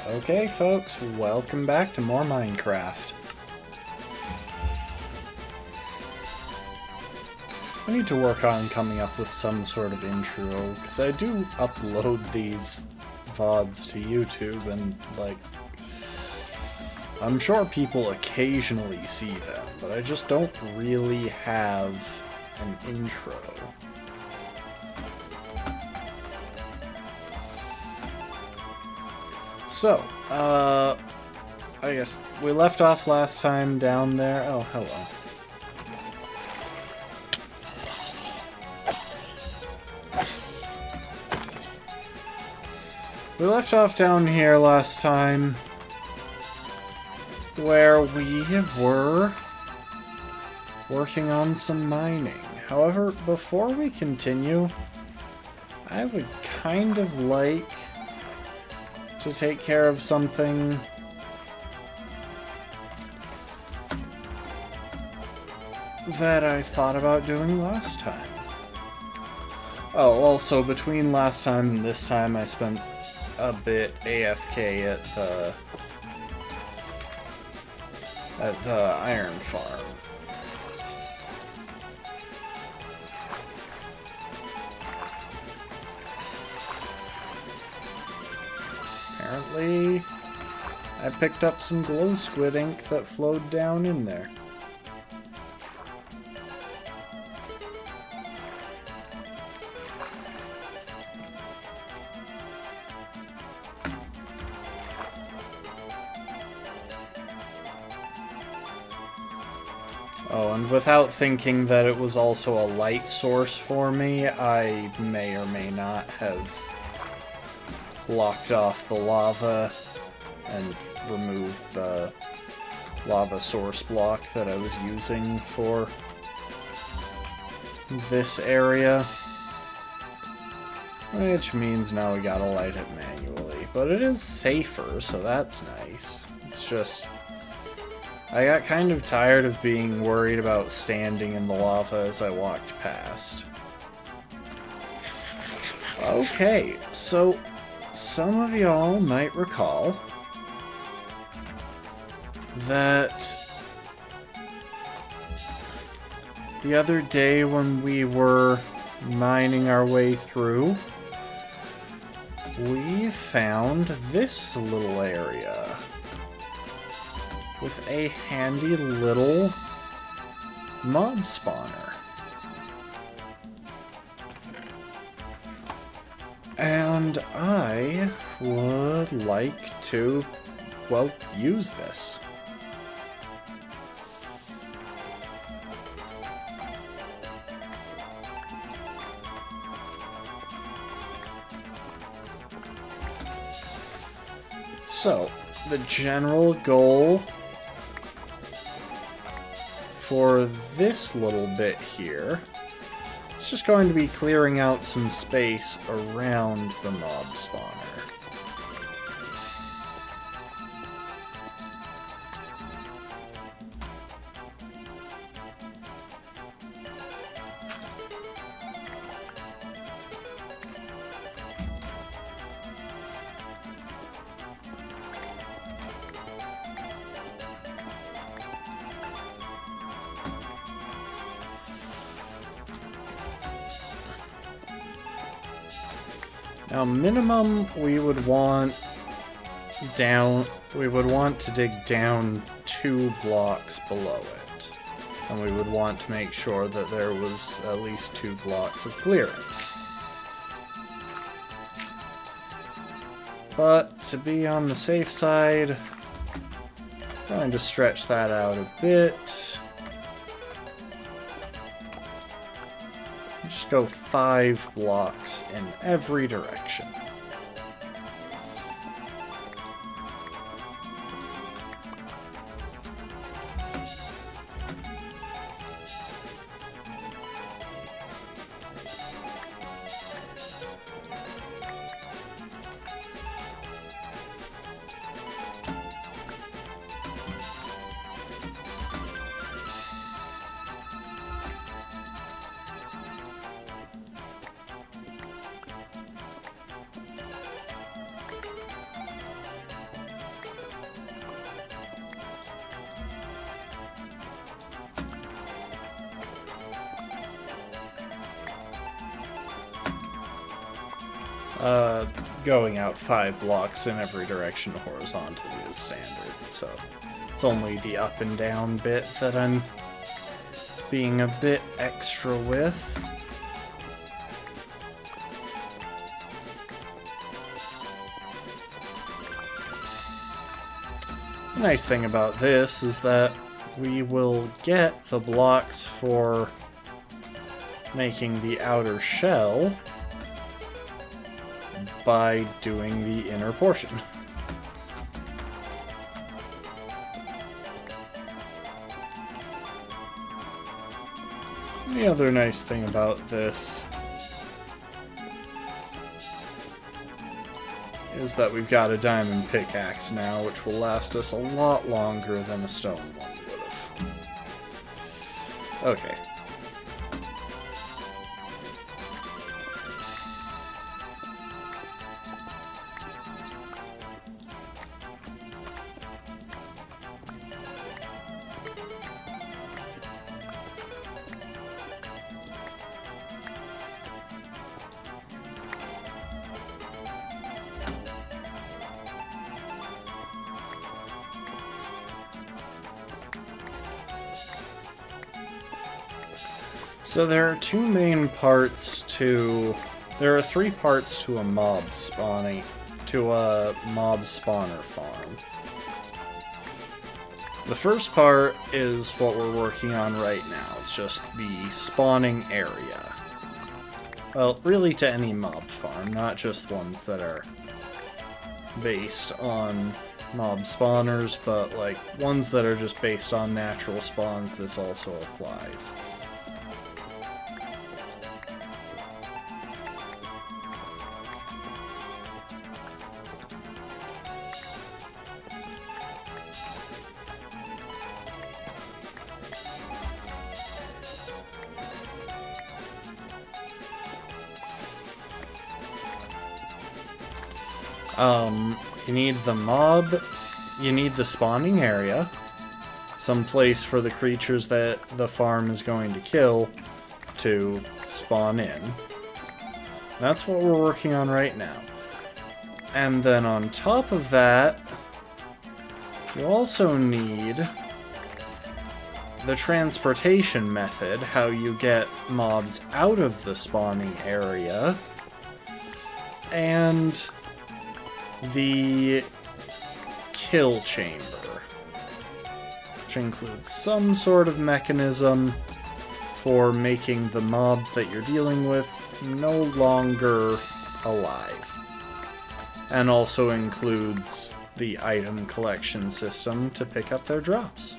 Okay, folks, welcome back to more Minecraft. I need to work on coming up with some sort of intro, because I do upload these VODs to YouTube, and, like, I'm sure people occasionally see them, but I just don't really have an intro. So, I guess we left off last time down there. Oh, hello. We left off down here last time, where we were working on some mining. However, before we continue, I would kind of like to take care of something that I thought about doing last time. Oh, also, between last time and this time, I spent a bit AFK at the iron farm. Apparently, I picked up some glow squid ink that flowed down in there. Oh, and without thinking that it was also a light source for me, I may or may not have blocked off the lava and removed the lava source block that I was using for this area. Which means now we gotta light it manually. But it is safer, so that's nice. It's just, I got kind of tired of being worried about standing in the lava as I walked past. Okay, so some of y'all might recall that the other day when we were mining our way through, we found this little area with a handy little mob spawner. And I would like to, well, use this. So, the general goal for this little bit here, it's just going to be clearing out some space around the mob spawner. Now, minimum, we would want to dig down 2 blocks below it. And we would want to make sure that there was at least 2 blocks of clearance. But to be on the safe side, I'm going to stretch that out a bit. Just go 5 blocks in every direction. Going out 5 blocks in every direction horizontally is standard, so it's only the up and down bit that I'm being a bit extra with. The nice thing about this is that we will get the blocks for making the outer shell by doing the inner portion. The other nice thing about this is that we've got a diamond pickaxe now, which will last us a lot longer than a stone one would have. Okay. So there are 3 parts to a mob spawning, to a mob spawner farm. The first part is what we're working on right now. It's just the spawning area. Well, really to any mob farm, not just ones that are based on mob spawners, but like ones that are just based on natural spawns, this also applies. You need the mob, you need the spawning area, some place for the creatures that the farm is going to kill to spawn in. That's what we're working on right now. And then on top of that, you also need the transportation method, how you get mobs out of the spawning area, and the kill chamber, which includes some sort of mechanism for making the mobs that you're dealing with no longer alive, and also includes the item collection system to pick up their drops.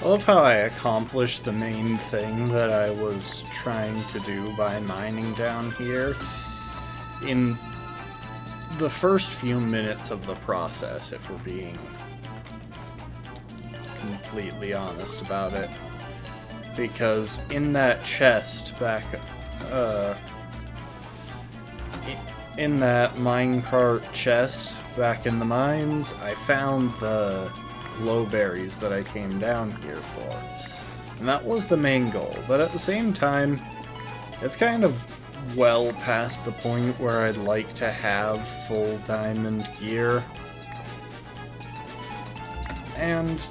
I love how I accomplished the main thing that I was trying to do by mining down here, in the first few minutes of the process, if we're being completely honest about it. Because in that chest back, in that minecart chest back in the mines, I found the glowberries that I came down here for. And that was the main goal, but at the same time, it's kind of well past the point where I'd like to have full diamond gear. And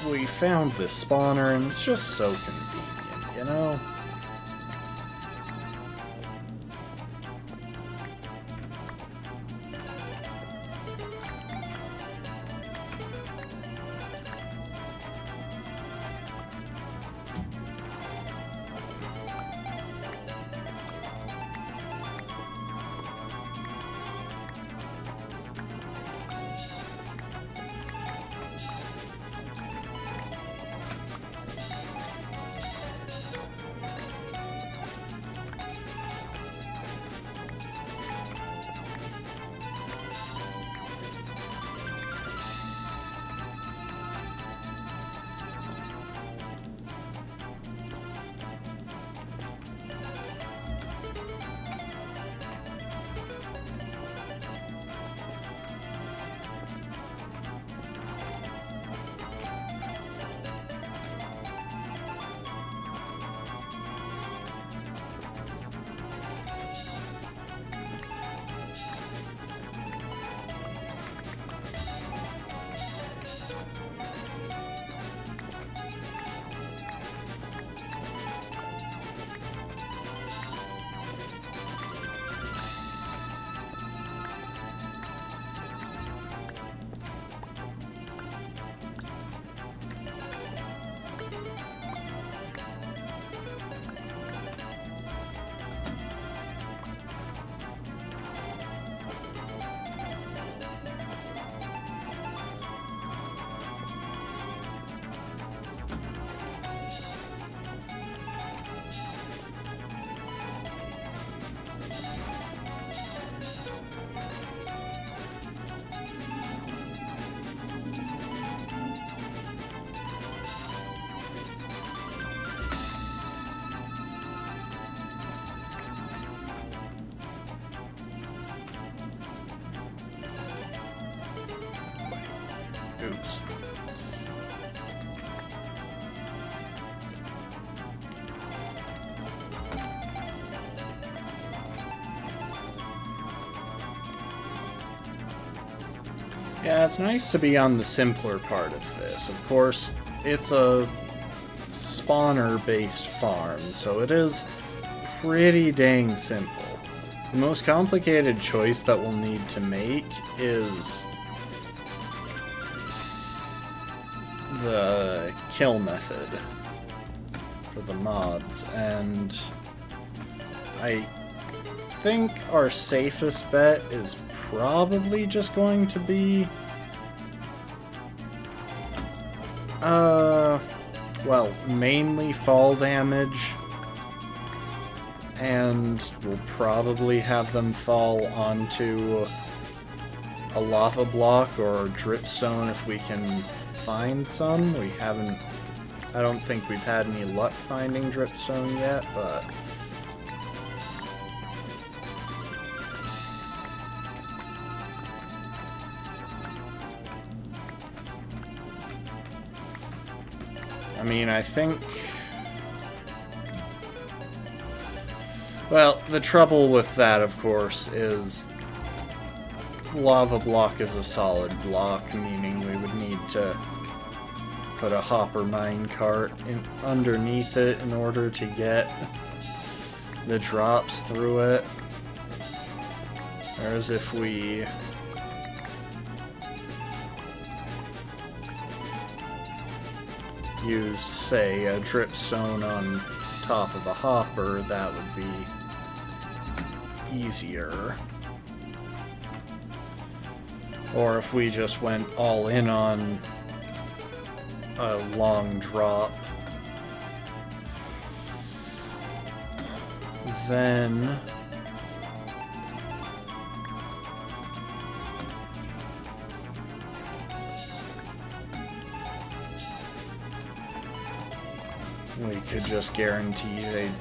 we found this spawner, and it's just so convenient, you know? Oops. Yeah, it's nice to be on the simpler part of this. Of course, it's a spawner-based farm, so it is pretty dang simple. The most complicated choice that we'll need to make is the kill method for the mobs, and I think our safest bet is probably just going to be well, mainly fall damage, and we'll probably have them fall onto a lava block or dripstone if we can find some. We haven't, I don't think we've had any luck finding dripstone yet, but I mean, I think, well, the trouble with that, of course, is lava block is a solid block, meaning we would need to put a hopper minecart underneath it in order to get the drops through it. Whereas if we used, say, a dripstone on top of a hopper, that would be easier. Or if we just went all in on a long drop, then we could just guarantee they'd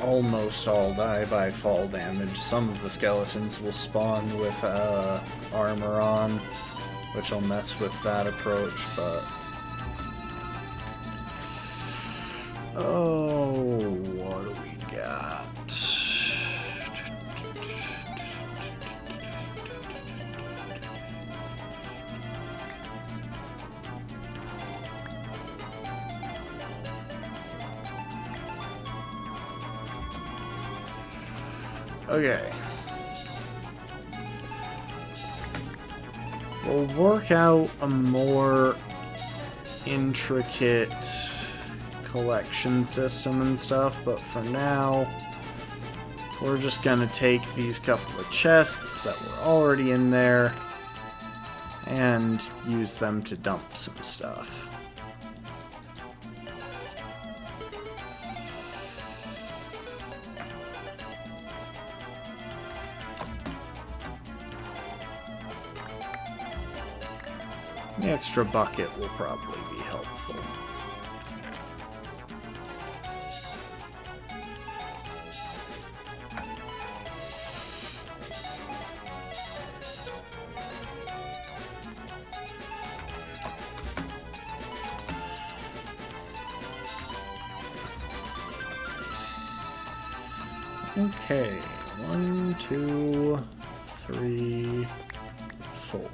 almost all die by fall damage. Some of the skeletons will spawn with armor on, which will mess with that approach, but... Oh, what do we got? Okay. We'll work out a more intricate collection system and stuff, but for now, we're just gonna take these couple of chests that were already in there and use them to dump some stuff. The extra bucket will probably be helpful. Okay, 1, 2, 3, 4.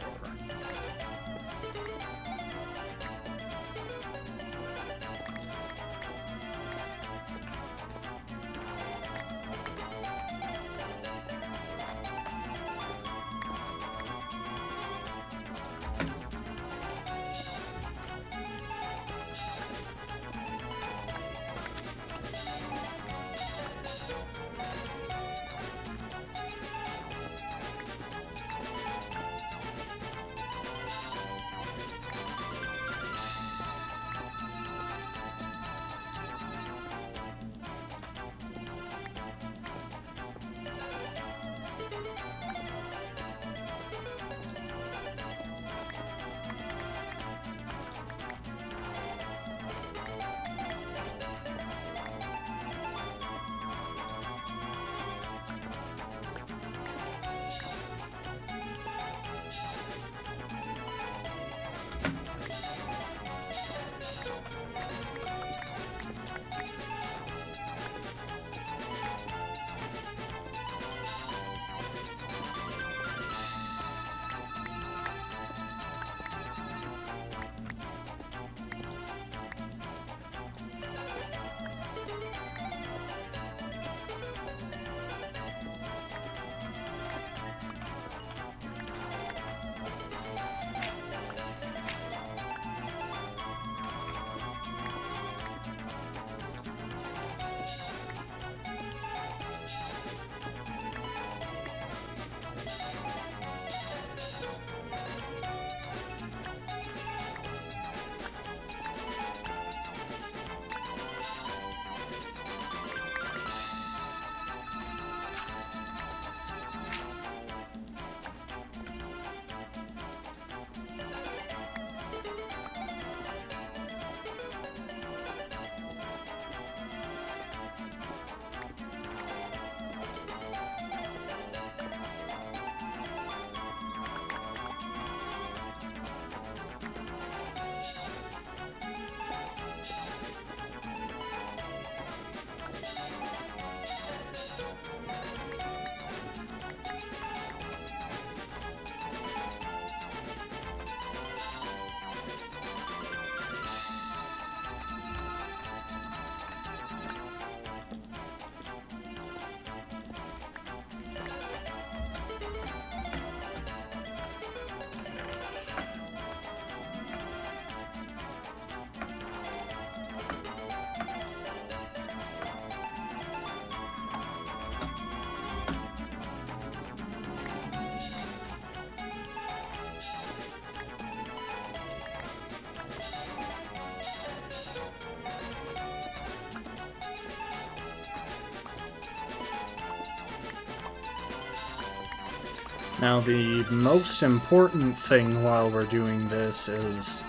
Now, the most important thing while we're doing this is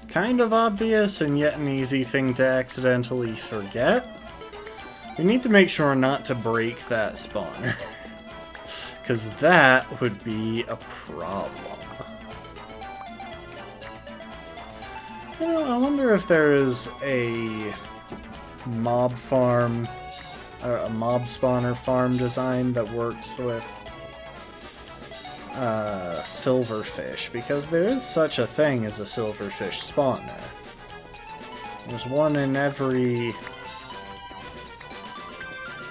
kind of obvious and yet an easy thing to accidentally forget. We need to make sure not to break that spawner, because that would be a problem. You know, I wonder if there is a mob farm, or a mob spawner farm design that works with silverfish, because there is such a thing as a silverfish spawner. There's one in every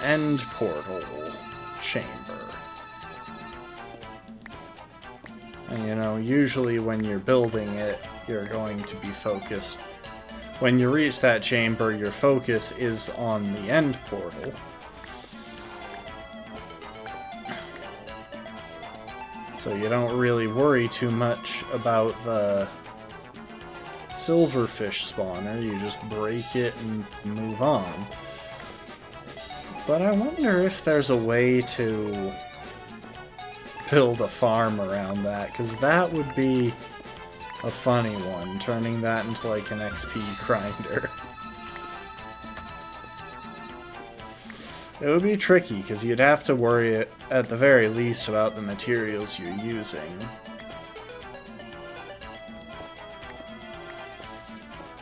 end portal chamber. And you know, usually when you're building it, you're going to be focused. When you reach that chamber, your focus is on the end portal. So you don't really worry too much about the silverfish spawner, you just break it and move on. But I wonder if there's a way to build a farm around that, because that would be a funny one, turning that into like an XP grinder. It would be tricky, because you'd have to worry, at the very least, about the materials you're using.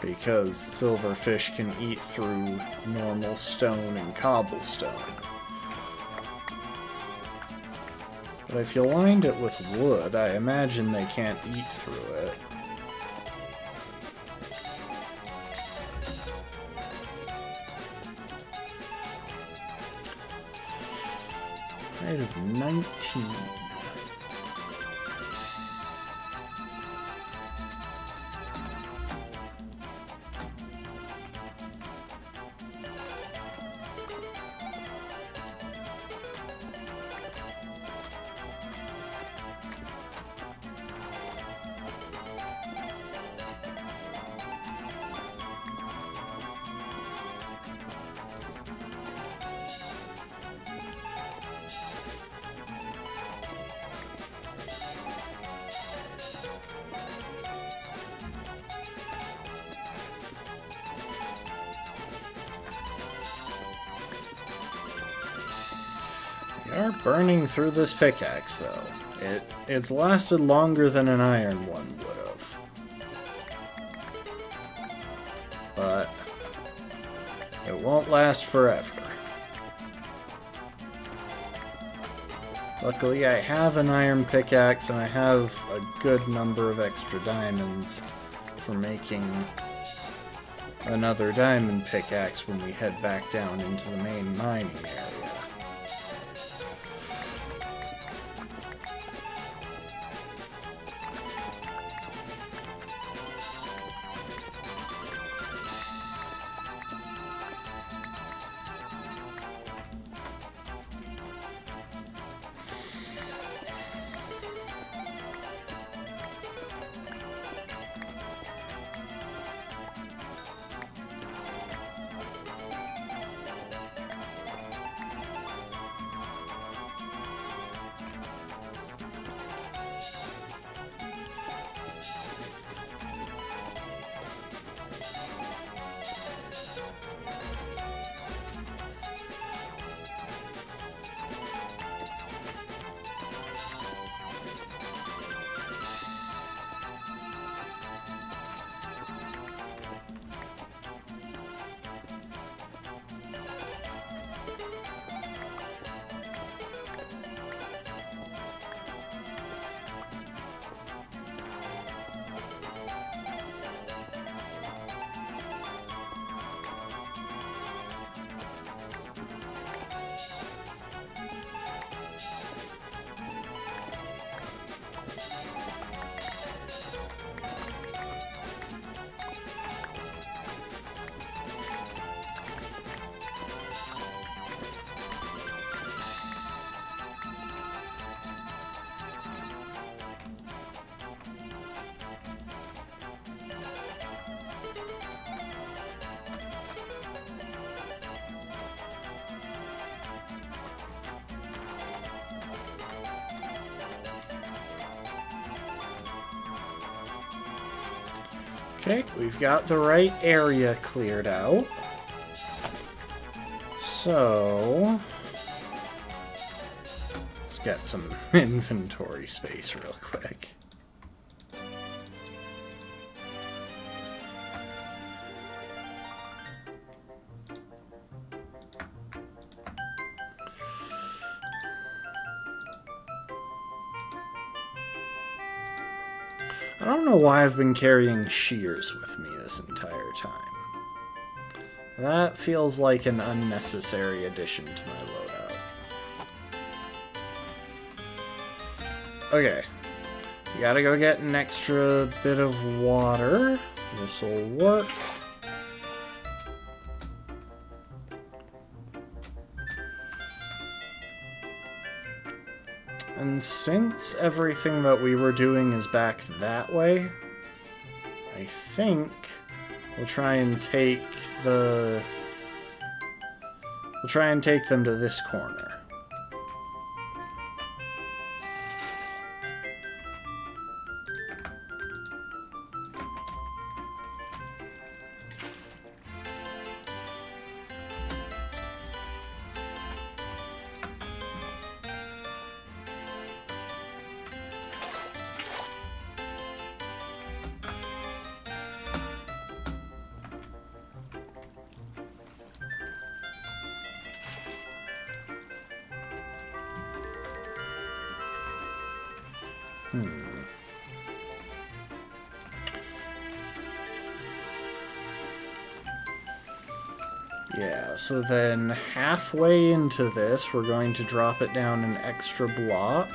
Because silverfish can eat through normal stone and cobblestone. But if you lined it with wood, I imagine they can't eat through it. Height of 19. We are burning through this pickaxe, though. It's lasted longer than an iron one would have. But it won't last forever. Luckily, I have an iron pickaxe, and I have a good number of extra diamonds for making another diamond pickaxe when we head back down into the main mining area. Okay, we've got the right area cleared out. So... let's get some inventory space real quick. I don't know why I've been carrying shears with me this entire time. That feels like an unnecessary addition to my loadout. Okay. We gotta go get an extra bit of water. This'll work. And since everything that we were doing is back that way, I think we'll try and take the... we'll try and take them to this corner. Yeah, so then halfway into this, we're going to drop it down an extra block.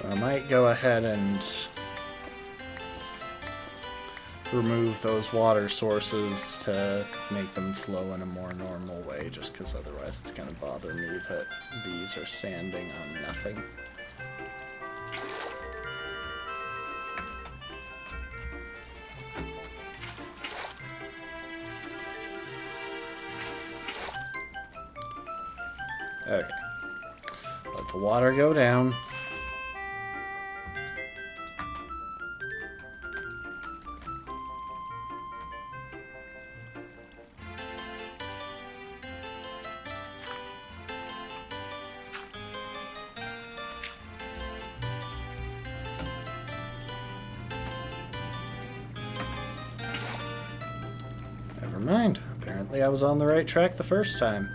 I might go ahead and remove those water sources to make them flow in a more normal way, just because otherwise it's going to bother me that these are standing on nothing. Okay. Let the water go down. Never mind. Apparently I was on the right track the first time.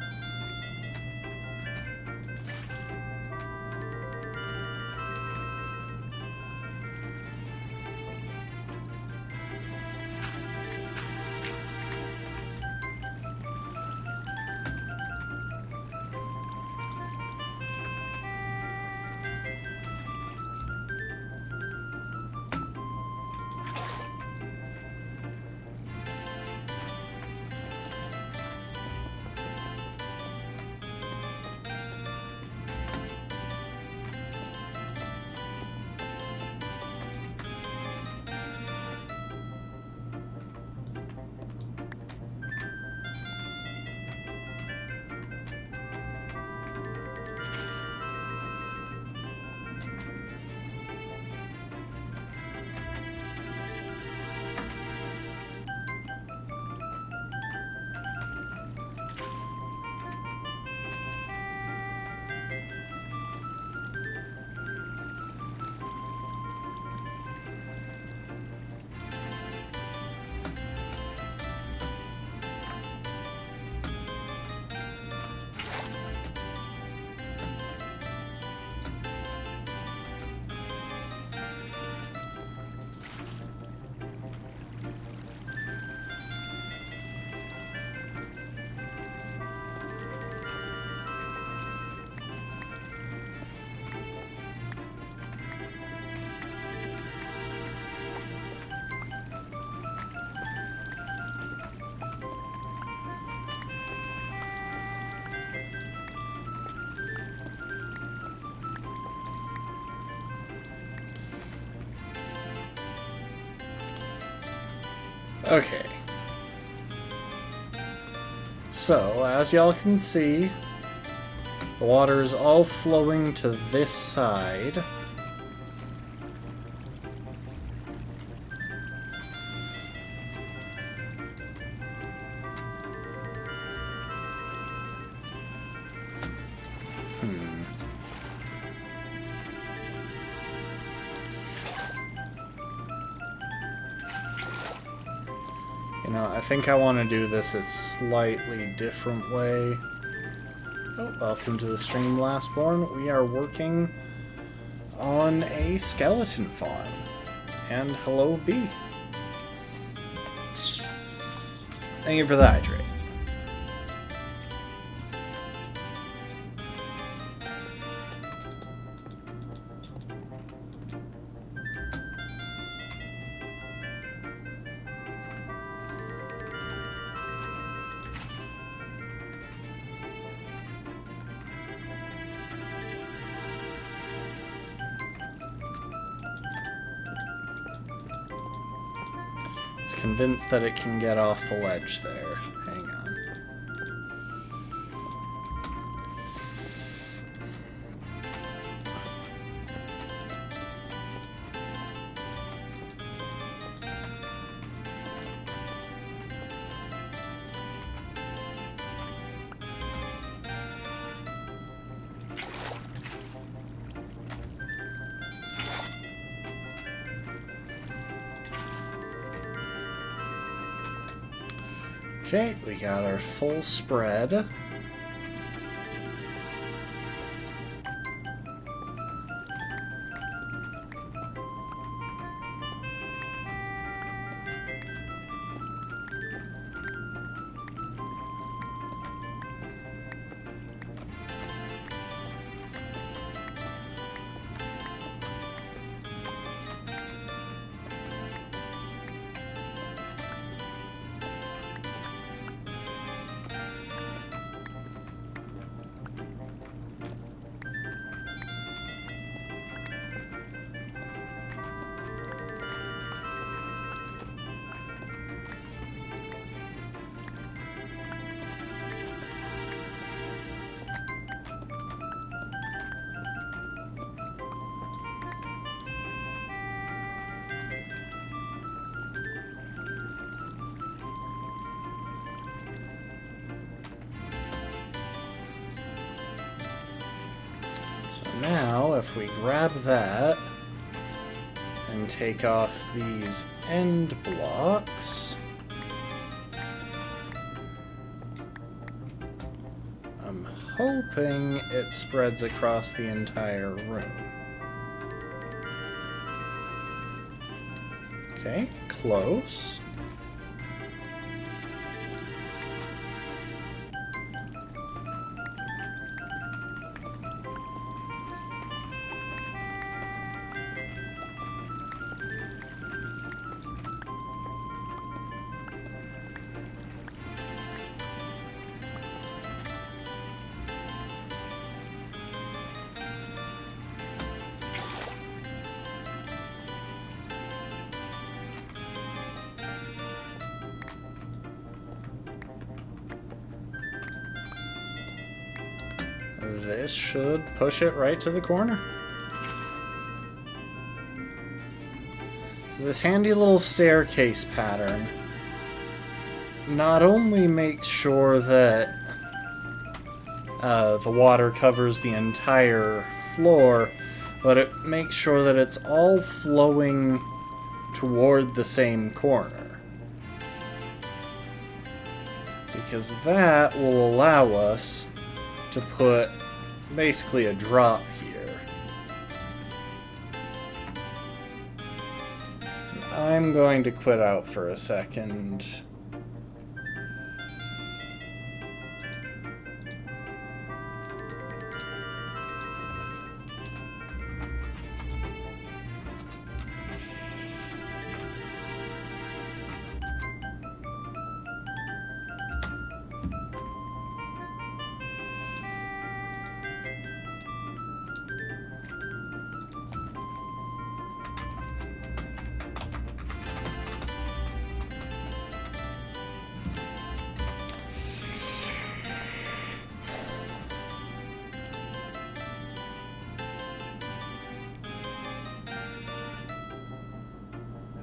Okay. So, as y'all can see, the water is all flowing to this side. You know, I think I want to do this a slightly different way. Oh, welcome to the stream, Lastborn. We are working on a skeleton farm. And hello, B. Thank you for the hydrate. Convinced that it can get off the ledge there. Hang on. Okay, we got our full spread. Now, if we grab that and take off these end blocks, I'm hoping it spreads across the entire room. Okay, close. This should push it right to the corner. So this handy little staircase pattern not only makes sure that the water covers the entire floor, but it makes sure that it's all flowing toward the same corner. Because that will allow us to put basically a drop here. I'm going to quit out for a second.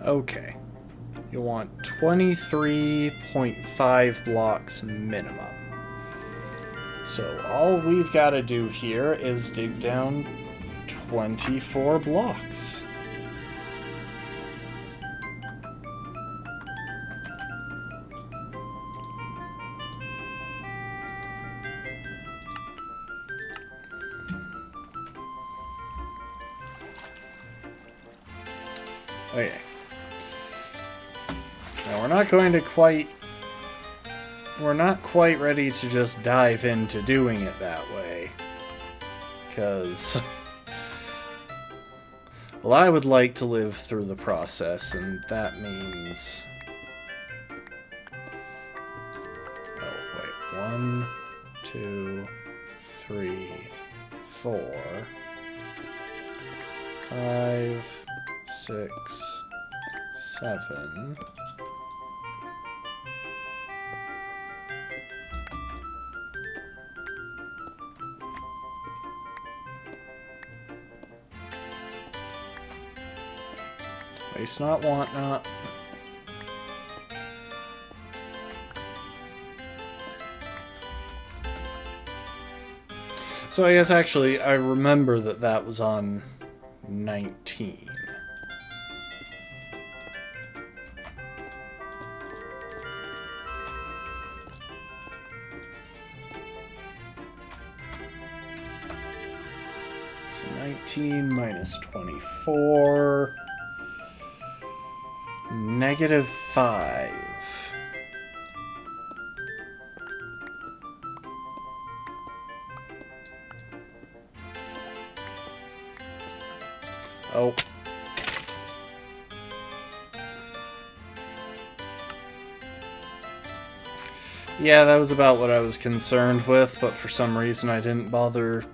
Okay. You want 23.5 blocks minimum. So all we've got to do here is dig down 24 blocks. Okay. Now we're not going to quite... We're not quite ready to just dive into doing it that way. Because... Well, I would like to live through the process, and that means... Oh, wait. 1, 2, 3, 4, 5, 6, 7... Waste not, want not. So I guess actually I remember that that was on 19. So 19 minus 24... -5. Oh. Yeah, that was about what I was concerned with, but for some reason I didn't bother,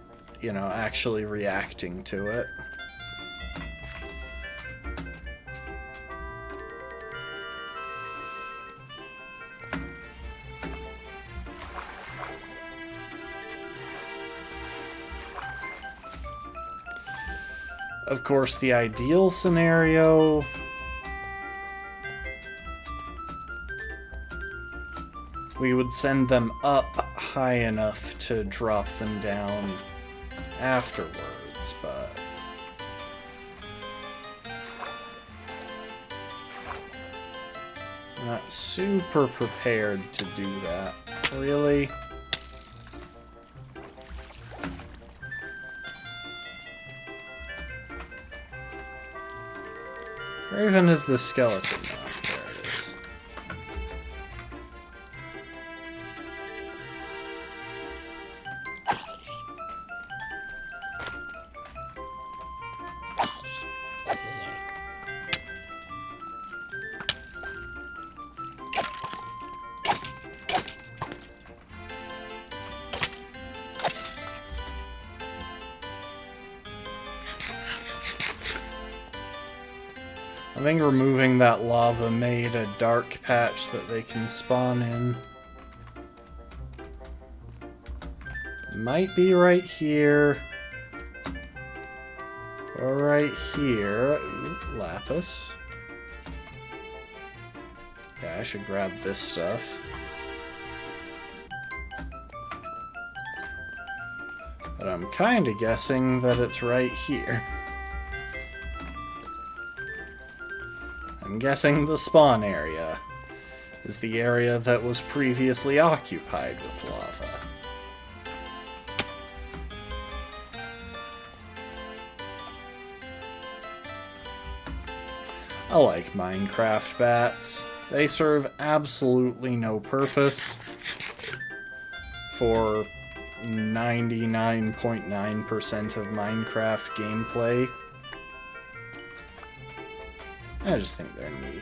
you know, actually reacting to it. Of course, the ideal scenario... we would send them up high enough to drop them down afterwards, but... I'm not super prepared to do that. Really? Where even is the skeleton now? There it is. I think removing that lava made a dark patch that they can spawn in. Might be right here. Or right here. Ooh, lapis. Yeah, I should grab this stuff. But I'm kind of guessing that it's right here. I'm guessing the spawn area is the area that was previously occupied with lava. I like Minecraft bats. They serve absolutely no purpose for 99.9% of Minecraft gameplay. I just think they're neat.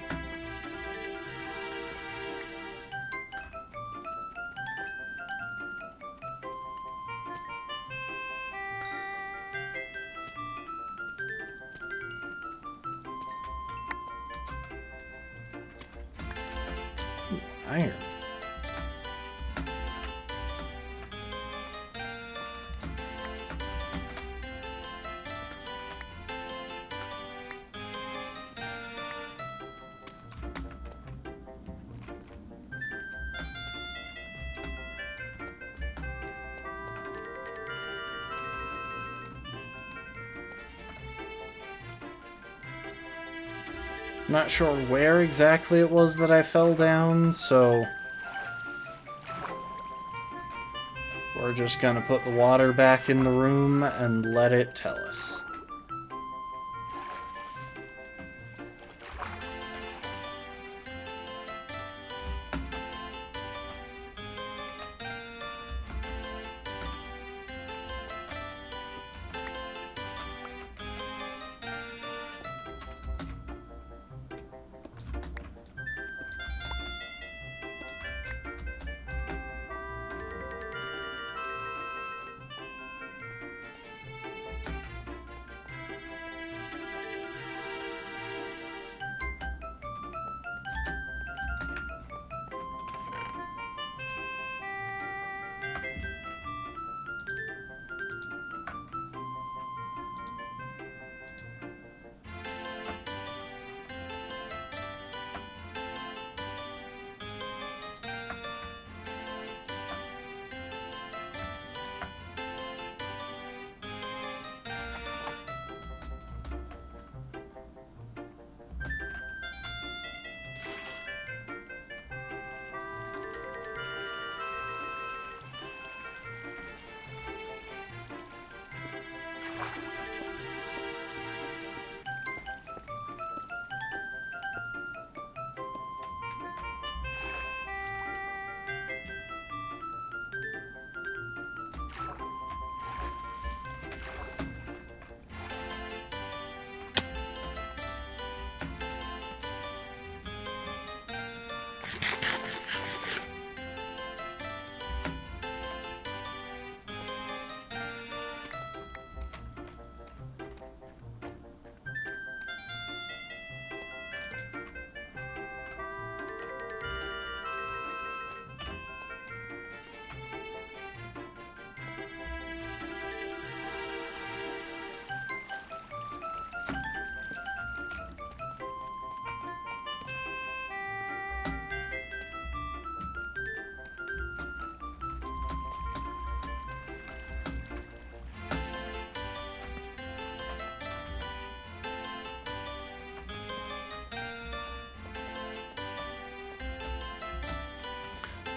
Ooh, iron. I'm not sure where exactly it was that I fell down, so we're just gonna put the water back in the room and let it tell us.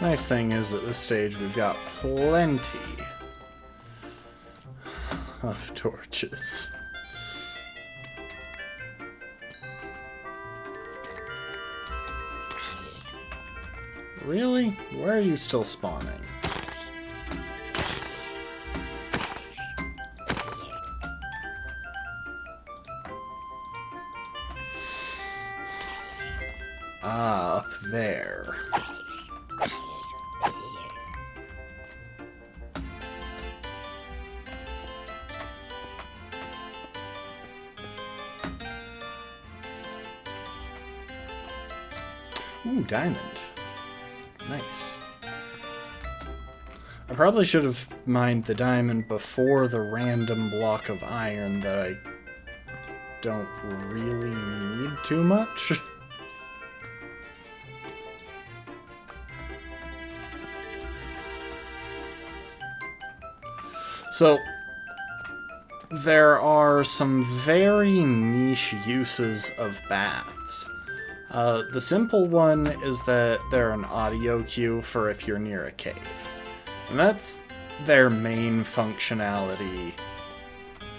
Nice thing is at this stage we've got plenty of torches. Really? Where are you still spawning? Ah, up there. Ooh, diamond. Nice. I probably should have mined the diamond before the random block of iron that I don't really need too much. So, there are some very niche uses of bats. The simple one is that they're an audio cue for if you're near a cave. And that's their main functionality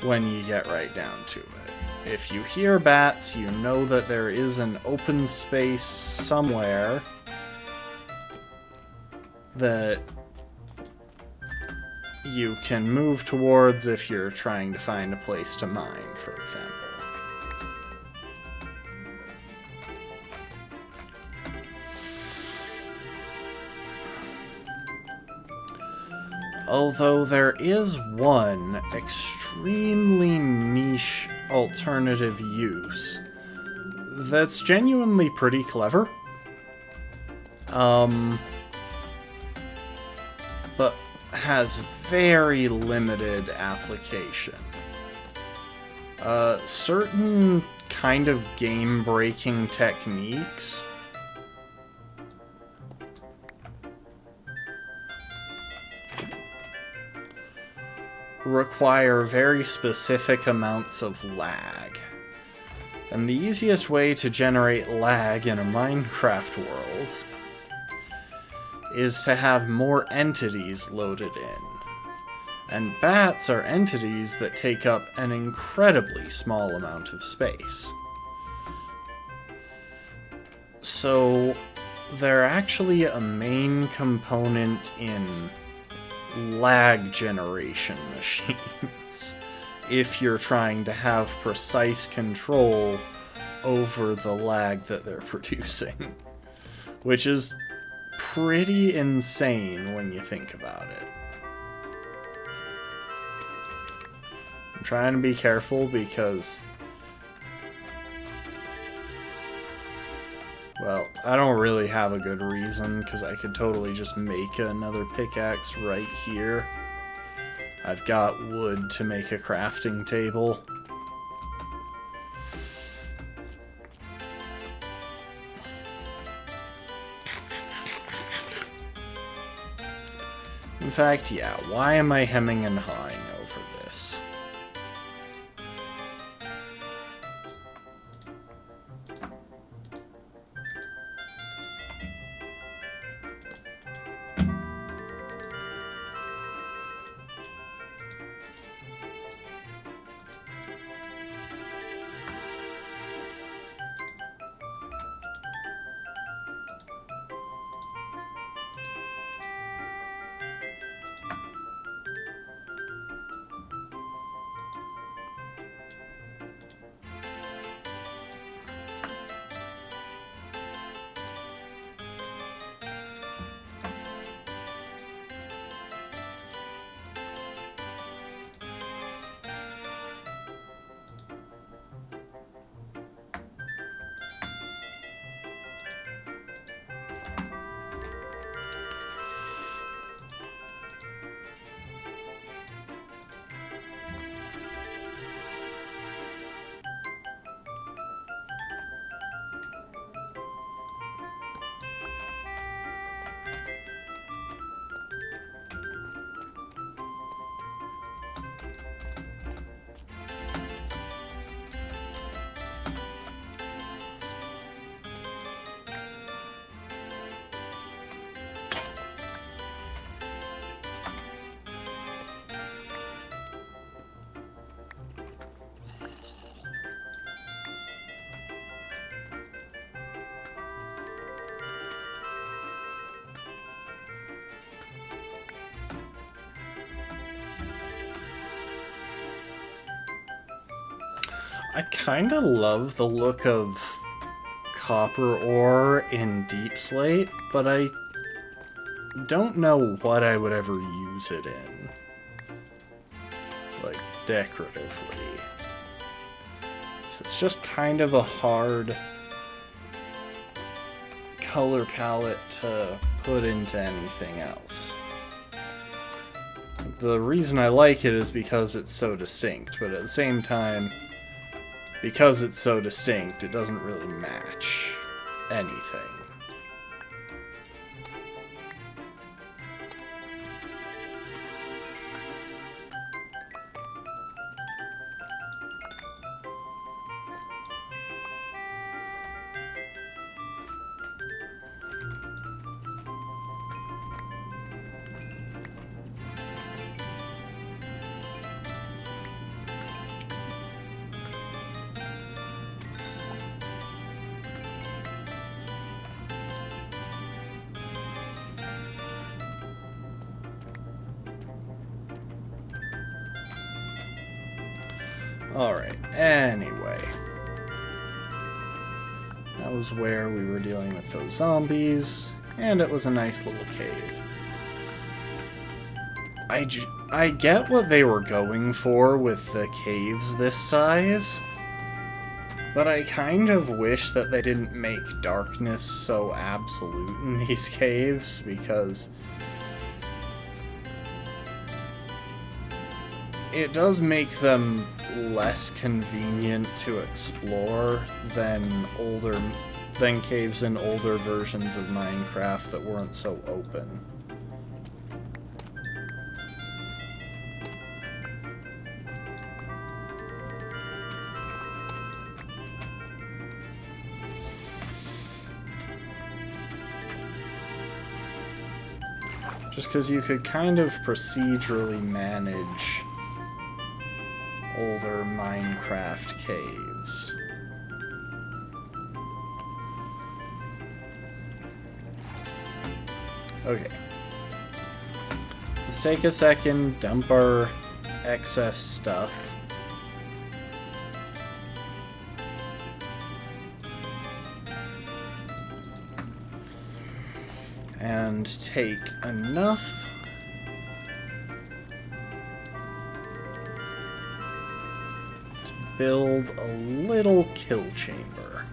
when you get right down to it. If you hear bats, you know that there is an open space somewhere that you can move towards if you're trying to find a place to mine, for example. Although there is one extremely niche alternative use that's genuinely pretty clever. But has very limited application. Certain kind of game-breaking techniques require very specific amounts of lag. And the easiest way to generate lag in a Minecraft world is to have more entities loaded in. And bats are entities that take up an incredibly small amount of space. So they're actually a main component in lag generation machines if you're trying to have precise control over the lag that they're producing. Which is pretty insane when you think about it. I'm trying to be careful because, well, I don't really have a good reason, because I could totally just make another pickaxe right here. I've got wood to make a crafting table. In fact, yeah, why am I hemming and hawing over this? I kinda love the look of copper ore in Deep Slate, but I don't know what I would ever use it in. Like, decoratively. So it's just kind of a hard color palette to put into anything else. The reason I like it is because it's so distinct, but at the same time, because it's so distinct, it doesn't really match anything. Alright, anyway. That was where we were dealing with those zombies, and it was a nice little cave. I get what they were going for with the caves this size, but I kind of wish that they didn't make darkness so absolute in these caves, because it does make them less convenient to explore than caves in older versions of Minecraft that weren't so open. Just because you could kind of procedurally manage older Minecraft caves. Okay. Let's take a second, dump our excess stuff. And take enough to build a little kill chamber.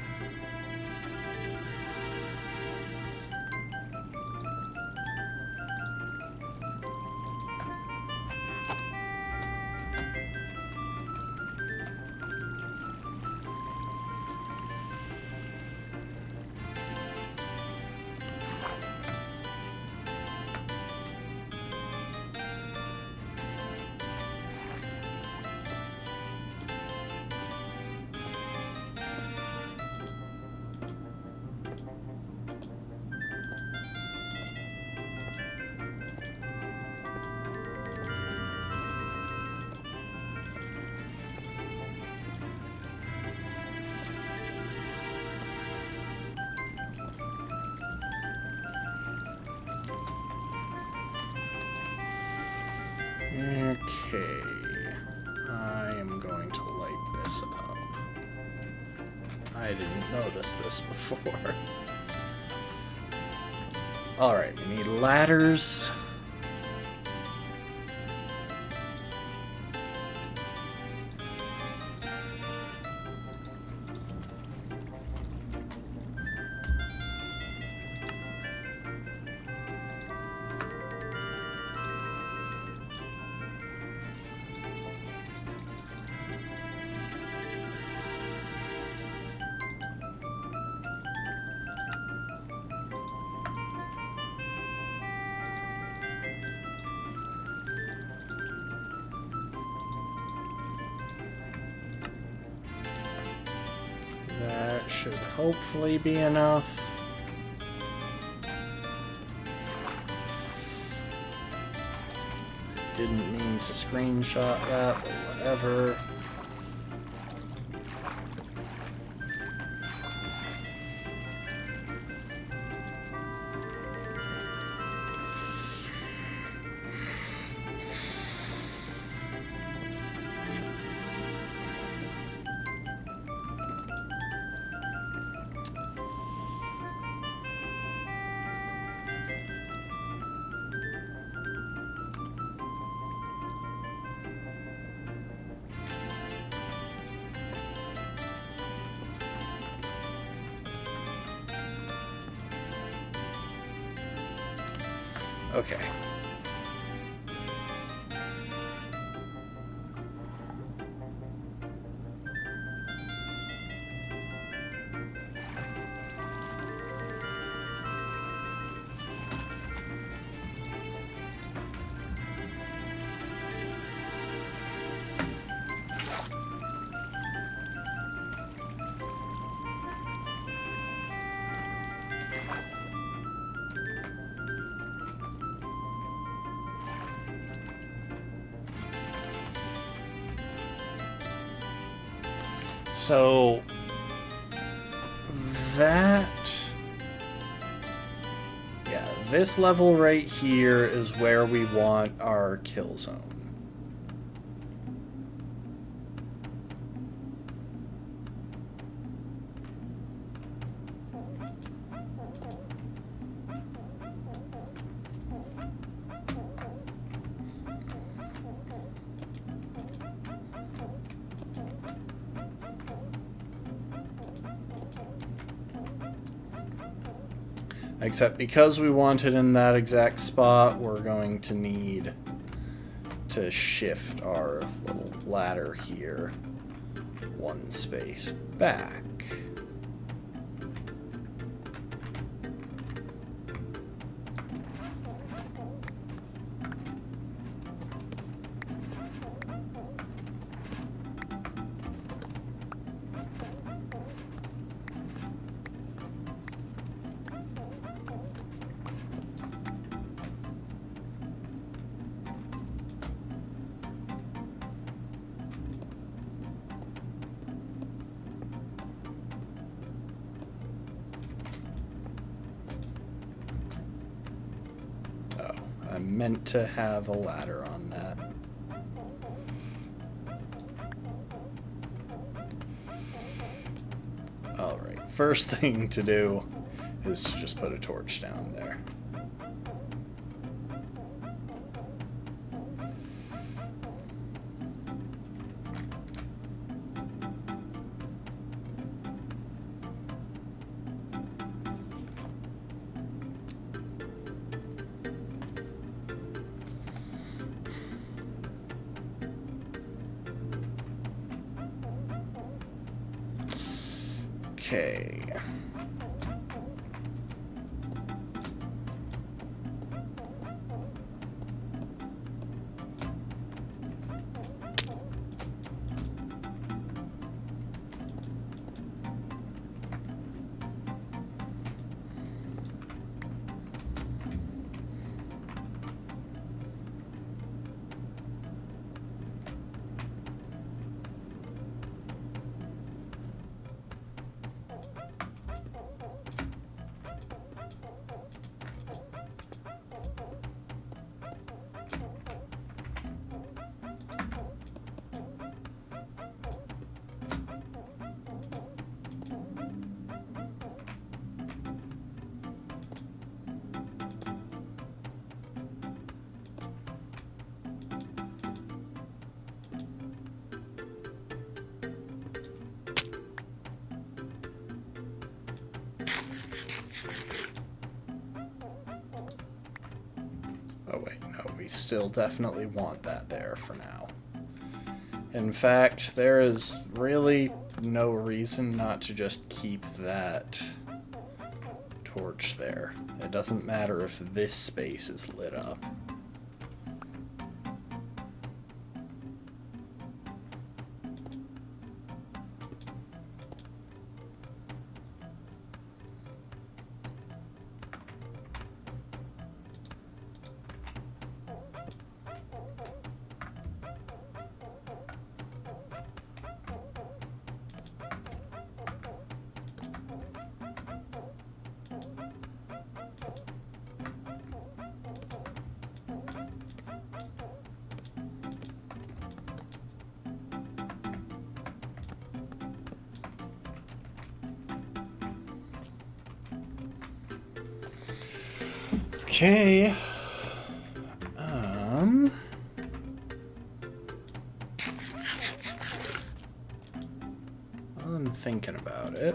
Okay, I am going to light this up. I didn't notice this before. Alright, we need ladders. That should hopefully be enough. Didn't mean to screenshot that, but whatever. Okay. So that, yeah, this level right here is where we want our kill zone. Except because we want it in that exact spot, we're going to need to shift our little ladder here one space back. meant to have a ladder on that. Alright, first thing to do is to just put a torch down there. Okay. Oh wait, no, we still definitely want that there for now. In fact, there is really no reason not to just keep that torch there. It doesn't matter if this space is lit up. Okay. I'm thinking about it.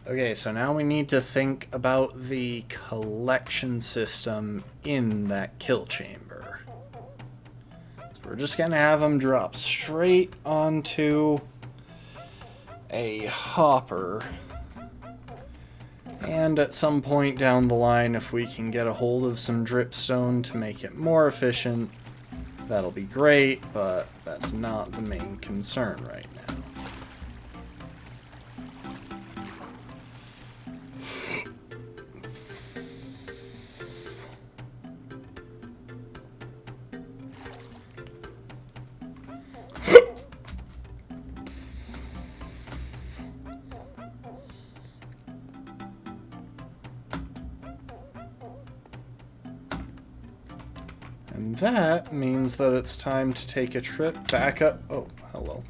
Okay, so now we need to think about the collection system in that kill chamber. We're just gonna have them drop straight onto a hopper. And at some point down the line, if we can get a hold of some dripstone to make it more efficient, that'll be great, but that's not the main concern right now. And that means that it's time to take a trip back up. Oh, hello.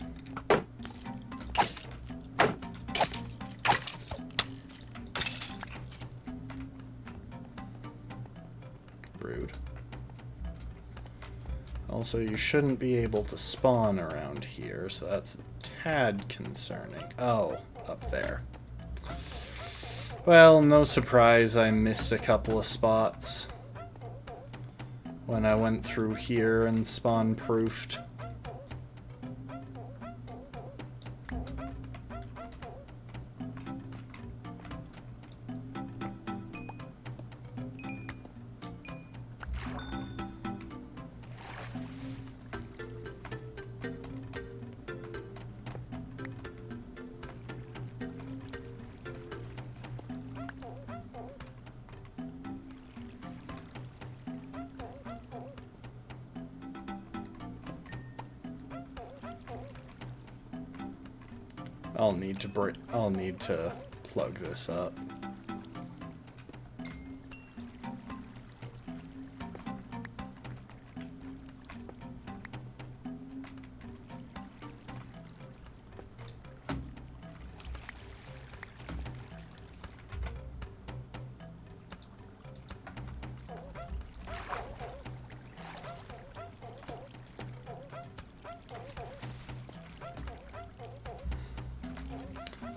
Rude. Also, you shouldn't be able to spawn around here, so that's a tad concerning. Oh, up there. Well, no surprise I missed a couple of spots when I went through here and spawn-proofed. I'll need to plug this up.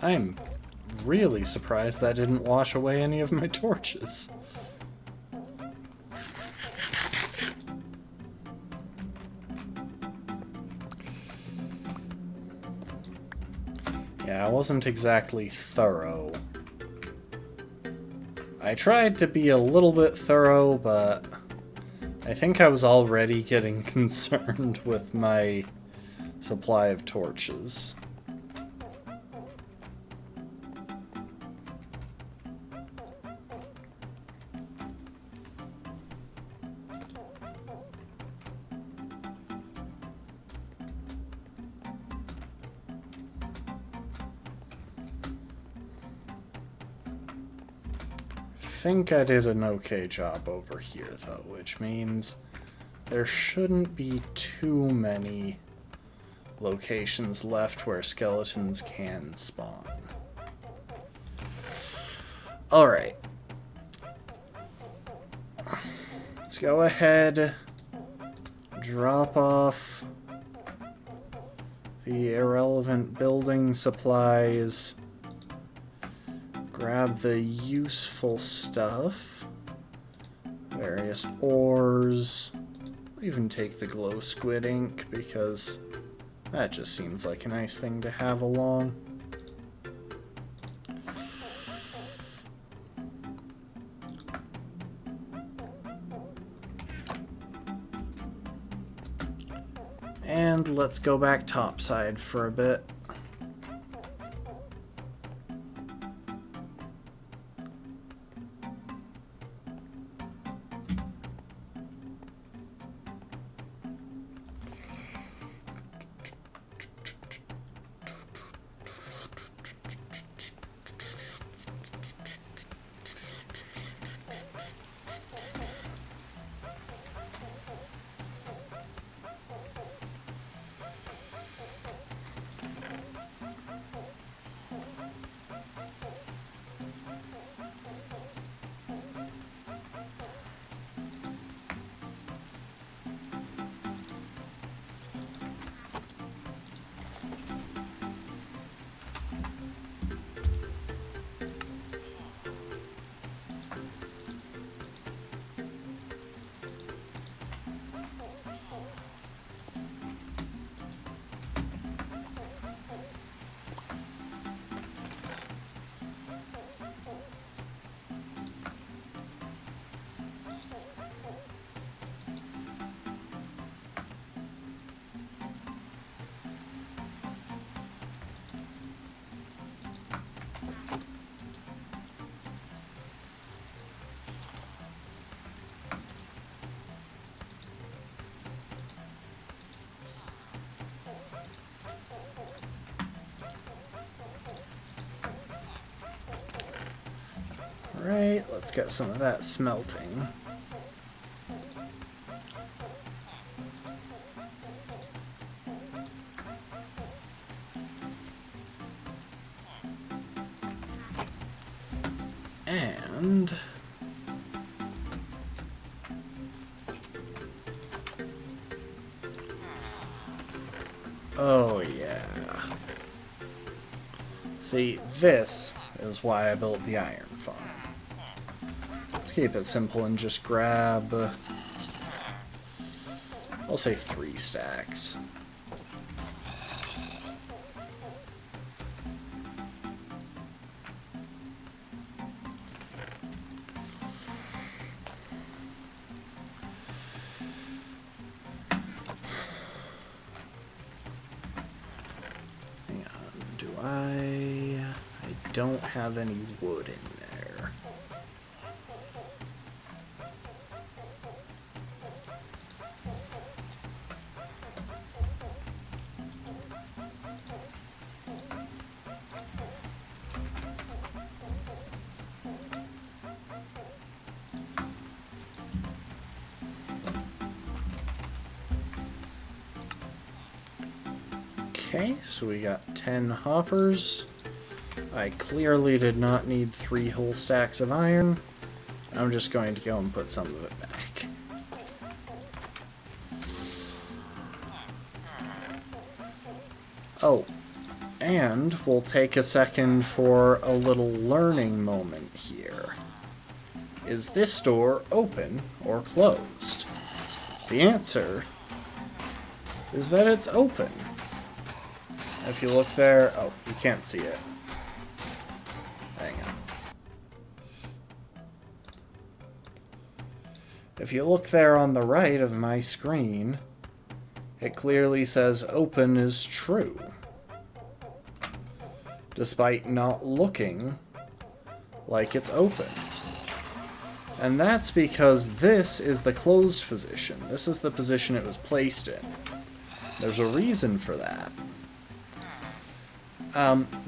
I'm really surprised that didn't wash away any of my torches. Yeah, I wasn't exactly thorough. I tried to be a little bit thorough, but I think I was already getting concerned with my supply of torches. I think I did an okay job over here, though, which means there shouldn't be too many locations left where skeletons can spawn. Alright. Let's go ahead, drop off the irrelevant building supplies, grab the useful stuff, various ores. I'll even take the glow squid ink because that just seems like a nice thing to have along. And let's go back topside for a bit. Right, let's get some of that smelting. And oh yeah. See, this is why I built the iron farm. Let's keep it simple and just grab, I'll say 3 stacks. Hang on, I don't have any wood in there. Okay, so we got 10 hoppers. I clearly did not need 3 whole stacks of iron. I'm just going to go and put some of it back. Oh, and we'll take a second for a little learning moment here. Is this door open or closed? The answer is that it's open. If you look there, oh, you can't see it. Hang on. If you look there on the right of my screen, it clearly says open is true, despite not looking like it's open. And that's because this is the closed position. This is the position it was placed in. There's a reason for that.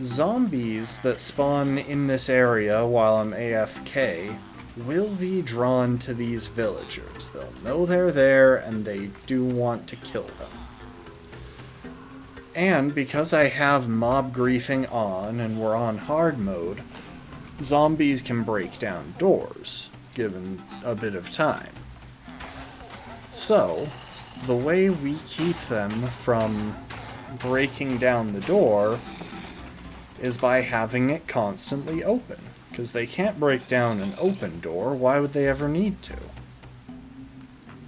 Zombies that spawn in this area while I'm AFK will be drawn to these villagers. They'll know they're there and they do want to kill them. And because I have mob griefing on and we're on hard mode, zombies can break down doors, given a bit of time. So, the way we keep them from breaking down the door is by having it constantly open. Because they can't break down an open door, why would they ever need to?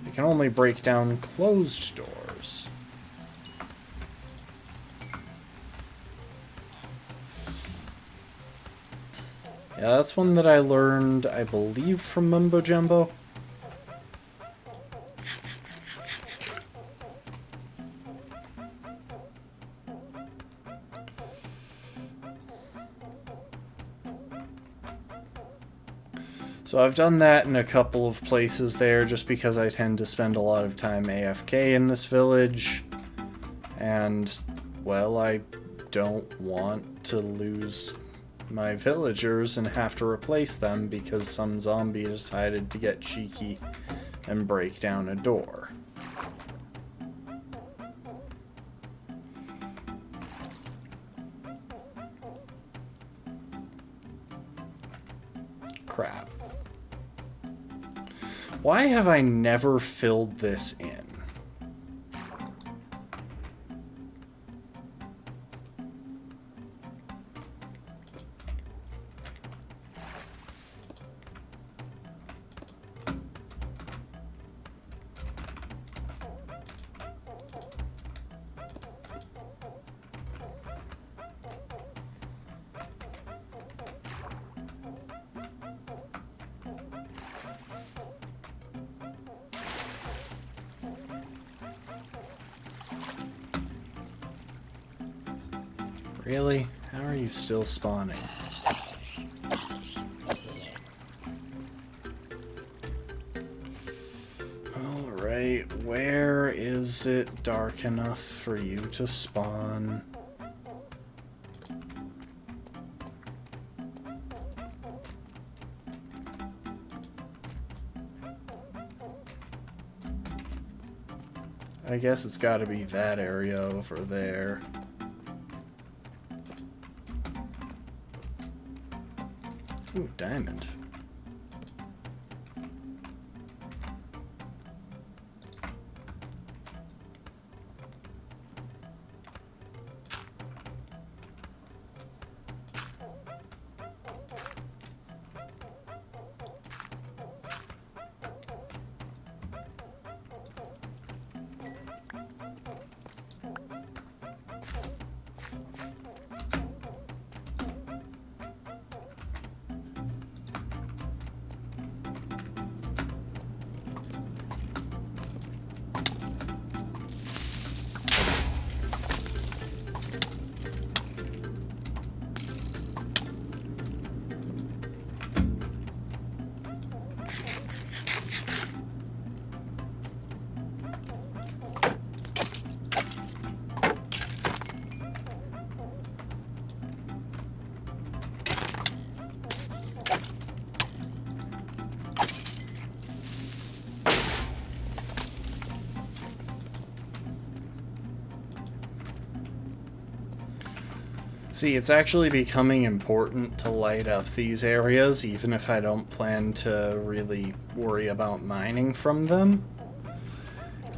They can only break down closed doors. Yeah, that's one that I learned, I believe, from Mumbo Jumbo. So I've done that in a couple of places there, just because I tend to spend a lot of time AFK in this village. And, well, I don't want to lose my villagers and have to replace them because some zombie decided to get cheeky and break down a door. Crap. Why have I never filled this in? Really? How are you still spawning? Alright, where is it dark enough for you to spawn? I guess it's gotta be that area over there. Ooh, diamond. See, it's actually becoming important to light up these areas, even if I don't plan to really worry about mining from them.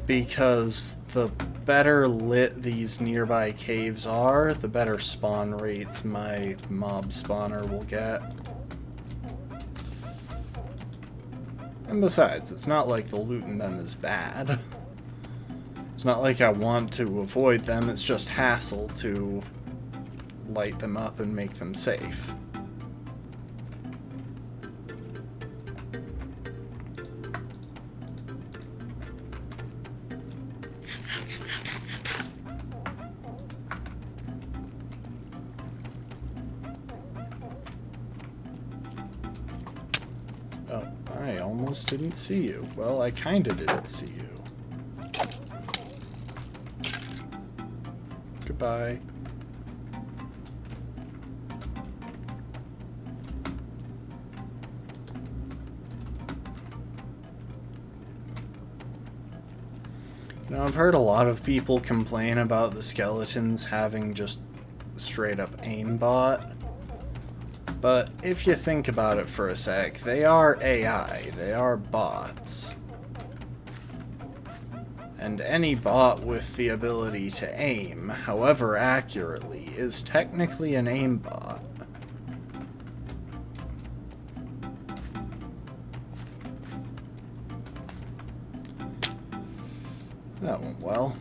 Because the better lit these nearby caves are, the better spawn rates my mob spawner will get. And besides, it's not like the loot in them is bad. It's not like I want to avoid them, it's just hassle to light them up and make them safe. Oh, I almost didn't see you. Well, I kinda didn't see you. Goodbye. You know, I've heard a lot of people complain about the skeletons having just straight up aimbot. But if you think about it for a sec, they are AI, they are bots. And any bot with the ability to aim, however accurately, is technically an aimbot. That went well.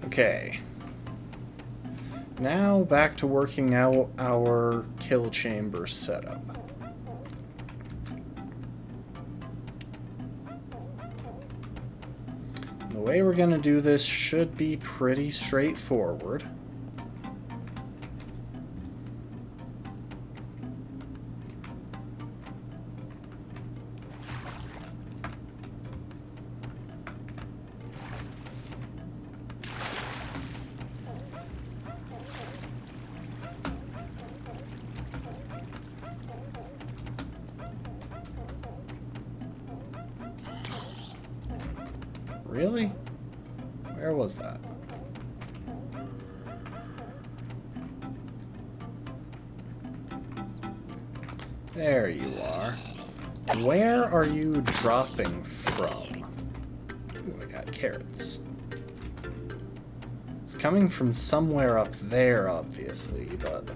Okay. Now back to working out our kill chamber setup. The way we're going to do this should be pretty straightforward. Really? Where was that? There you are. Where are you dropping from? Ooh, I got carrots. It's coming from somewhere up there, obviously, but...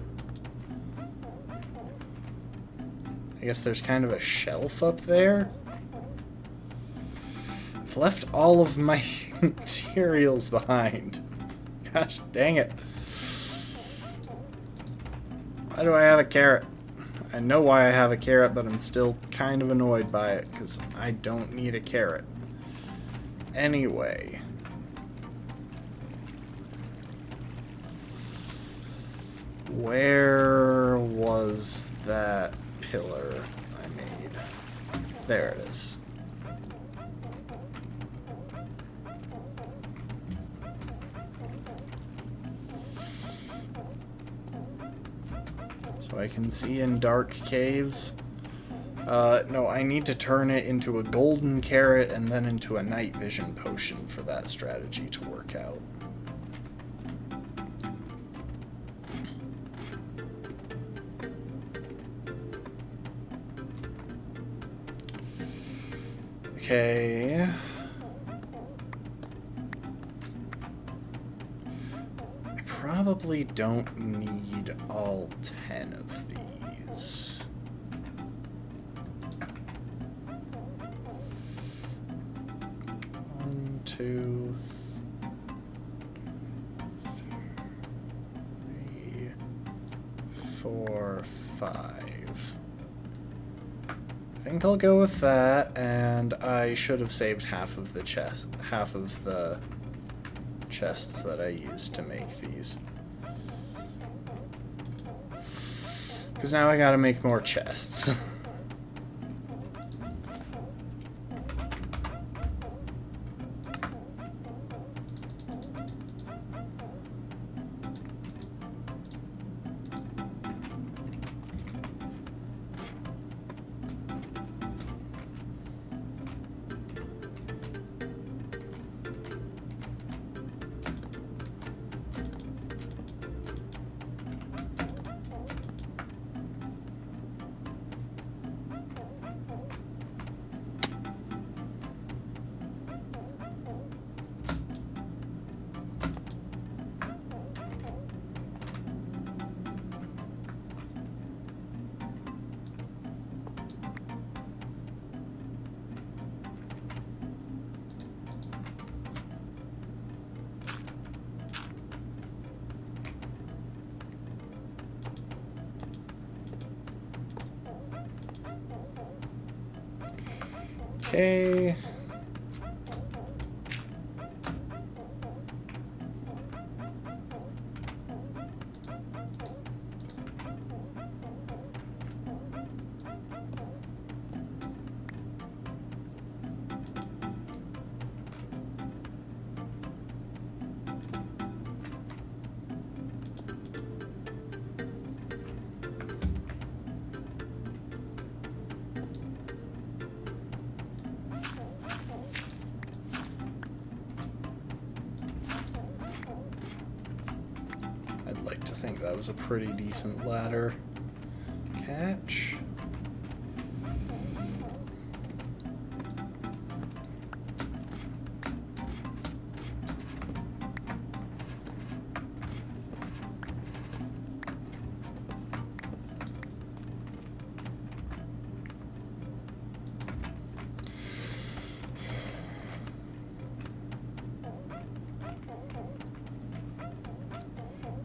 I guess there's kind of a shelf up there? I've left all of my materials behind. Gosh dang it. Why do I have a carrot? I know why I have a carrot, but I'm still kind of annoyed by it, because I don't need a carrot. Anyway. Where was that pillar I made? There it is. So I can see in dark caves. No, I need to turn it into a golden carrot and then into a night vision potion for that strategy to work out. Okay. I probably don't need all 10 of these. One, two, three, 4, 5. I think I'll go with that, and I should have saved half of the chests that I used to make these. Because now I gotta make more chests. Okay. I'd like to think that was a pretty decent ladder. Catch.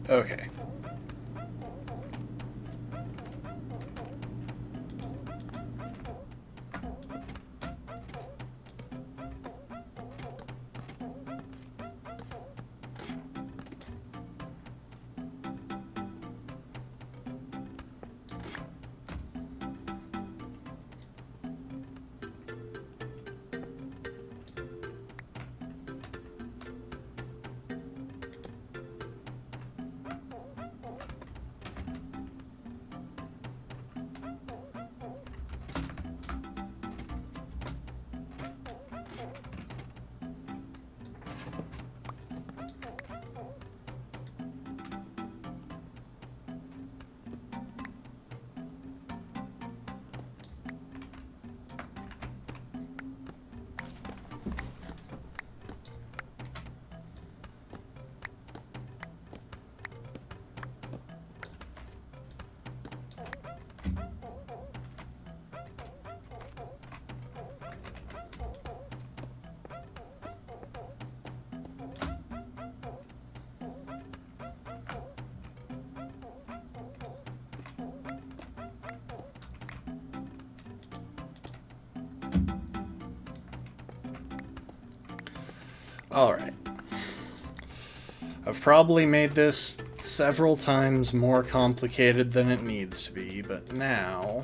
Okay. Alright. I've probably made this several times more complicated than it needs to be, but now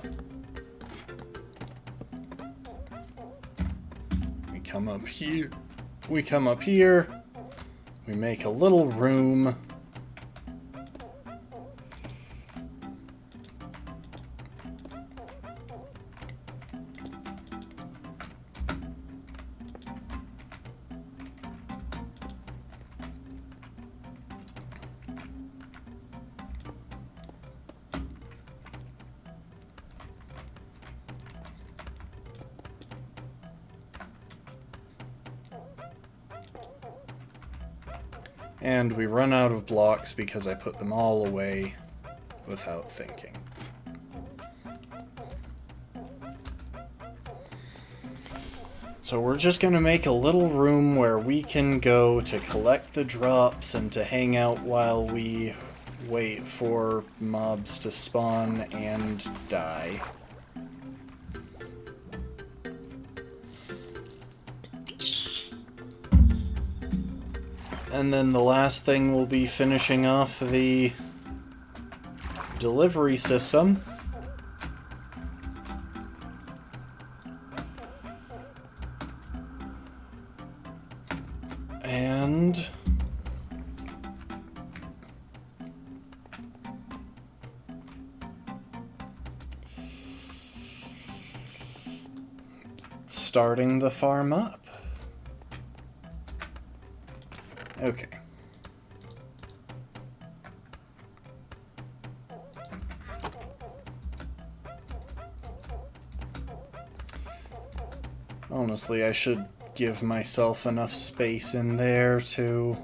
we come up here, we make a little room. And we run out of blocks because I put them all away without thinking. So we're just going to make a little room where we can go to collect the drops and to hang out while we wait for mobs to spawn and die. And then the last thing will be finishing off the delivery system. And starting the farm up. Okay. Honestly, I should give myself enough space in there to...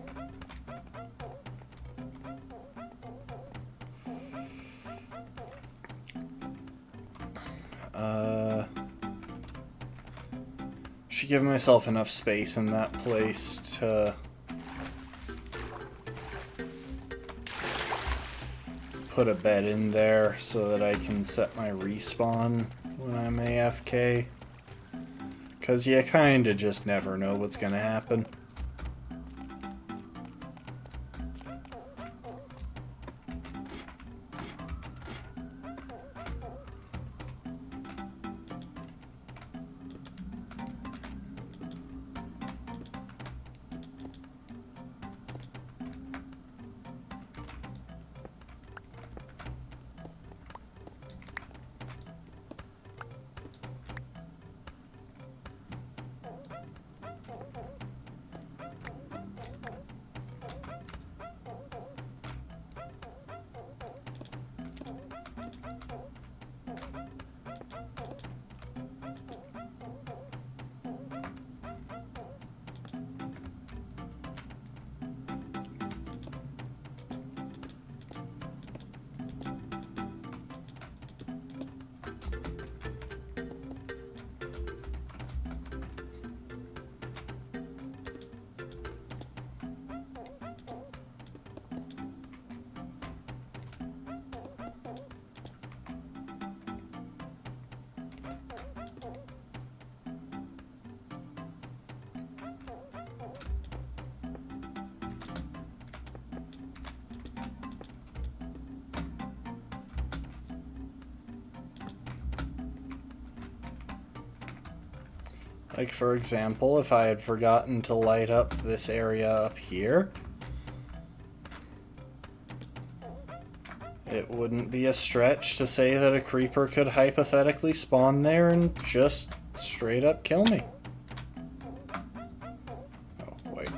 should give myself enough space in that place to... put a bed in there so that I can set my respawn when I'm AFK. Because you kinda just never know what's gonna happen. Like, for example, if I had forgotten to light up this area up here, it wouldn't be a stretch to say that a creeper could hypothetically spawn there and just straight up kill me. Oh, wait.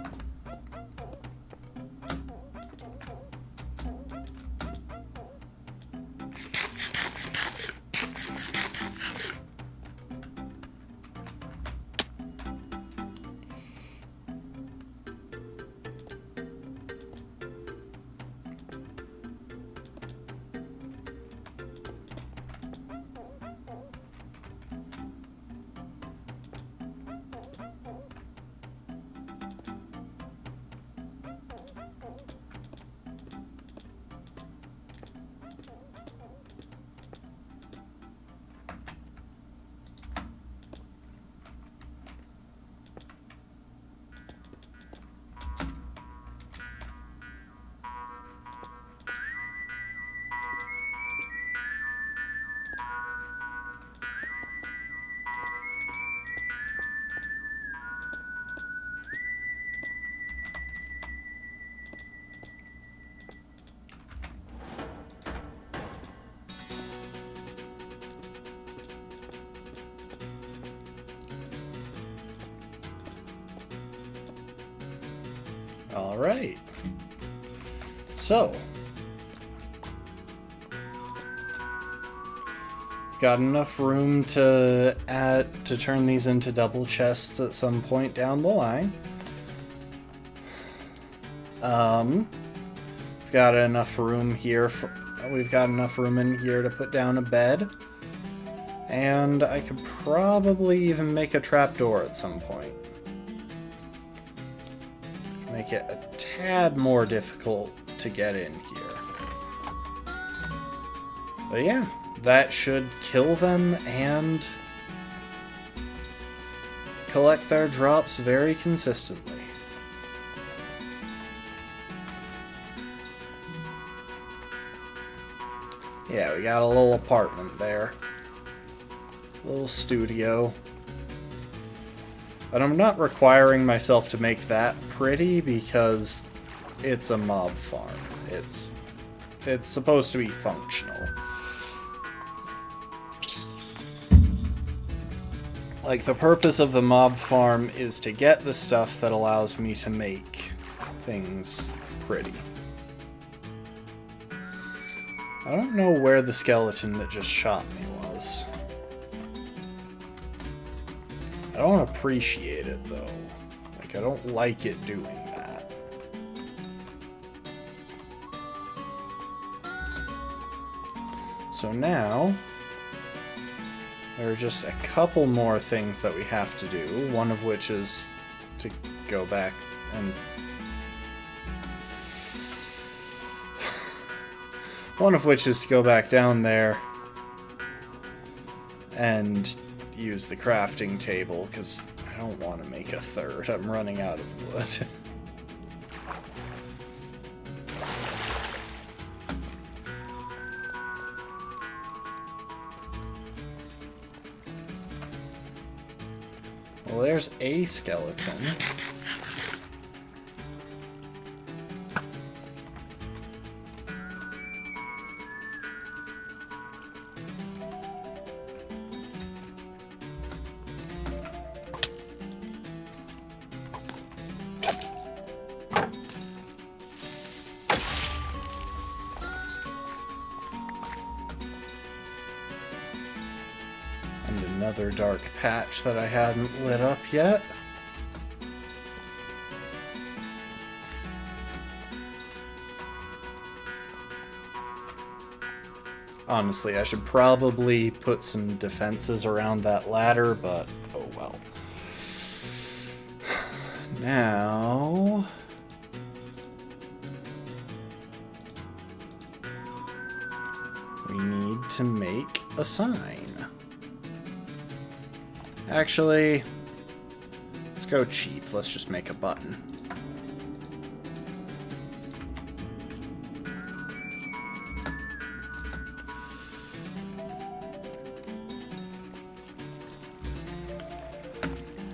All right. So, we've got enough room to turn these into double chests at some point down the line. We've got enough room here. We've got enough room in here to put down a bed, and I could probably even make a trapdoor at some point. Make it a tad more difficult to get in here. But yeah, that should kill them and collect their drops very consistently. Yeah, we got a little apartment there. A little studio. But I'm not requiring myself to make that pretty because it's a mob farm. It's supposed to be functional. Like, the purpose of the mob farm is to get the stuff that allows me to make things pretty. I don't know where the skeleton that just shot me was. I don't appreciate it, though. Like, I don't like it doing that. So now, there are just a couple more things that we have to do, one of which is to go back and... one of which is to go back down there and use the crafting table, because I don't want to make a third. I'm running out of wood. Well, there's a skeleton. And another dark patch that I hadn't lit up yet. Honestly, I should probably put some defenses around that ladder, but oh well. Now... we need to make a sign. Actually, let's go cheap. Let's just make a button.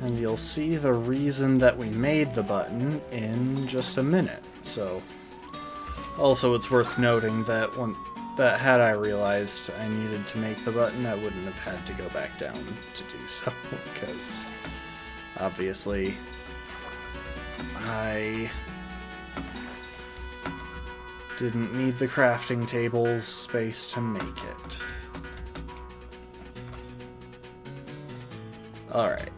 And you'll see the reason that we made the button in just a minute. So, also it's worth noting that had I realized I needed to make the button, I wouldn't have had to go back down to do so, because obviously I didn't need the crafting table's space to make it. Alright.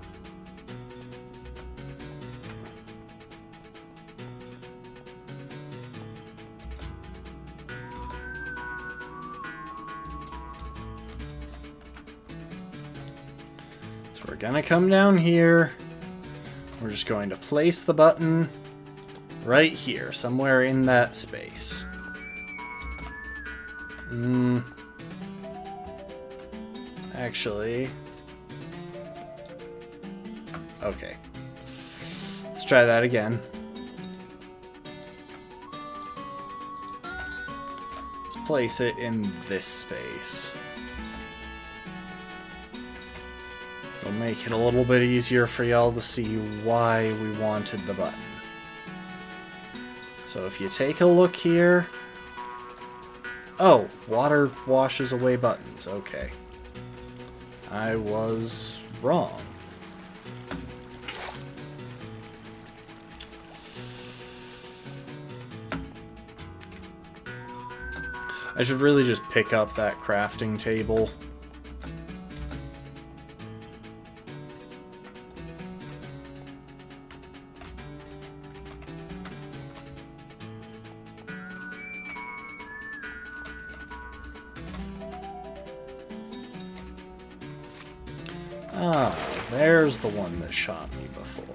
We're gonna come down here. We're just going to place the button right here, somewhere in that space. Actually... okay. Let's try that again. Let's place it in this space. It'll make it a little bit easier for y'all to see why we wanted the button. So if you take a look here... oh, water washes away buttons. Okay. I was wrong. I should really just pick up that crafting table. Ah, there's the one that shot me before.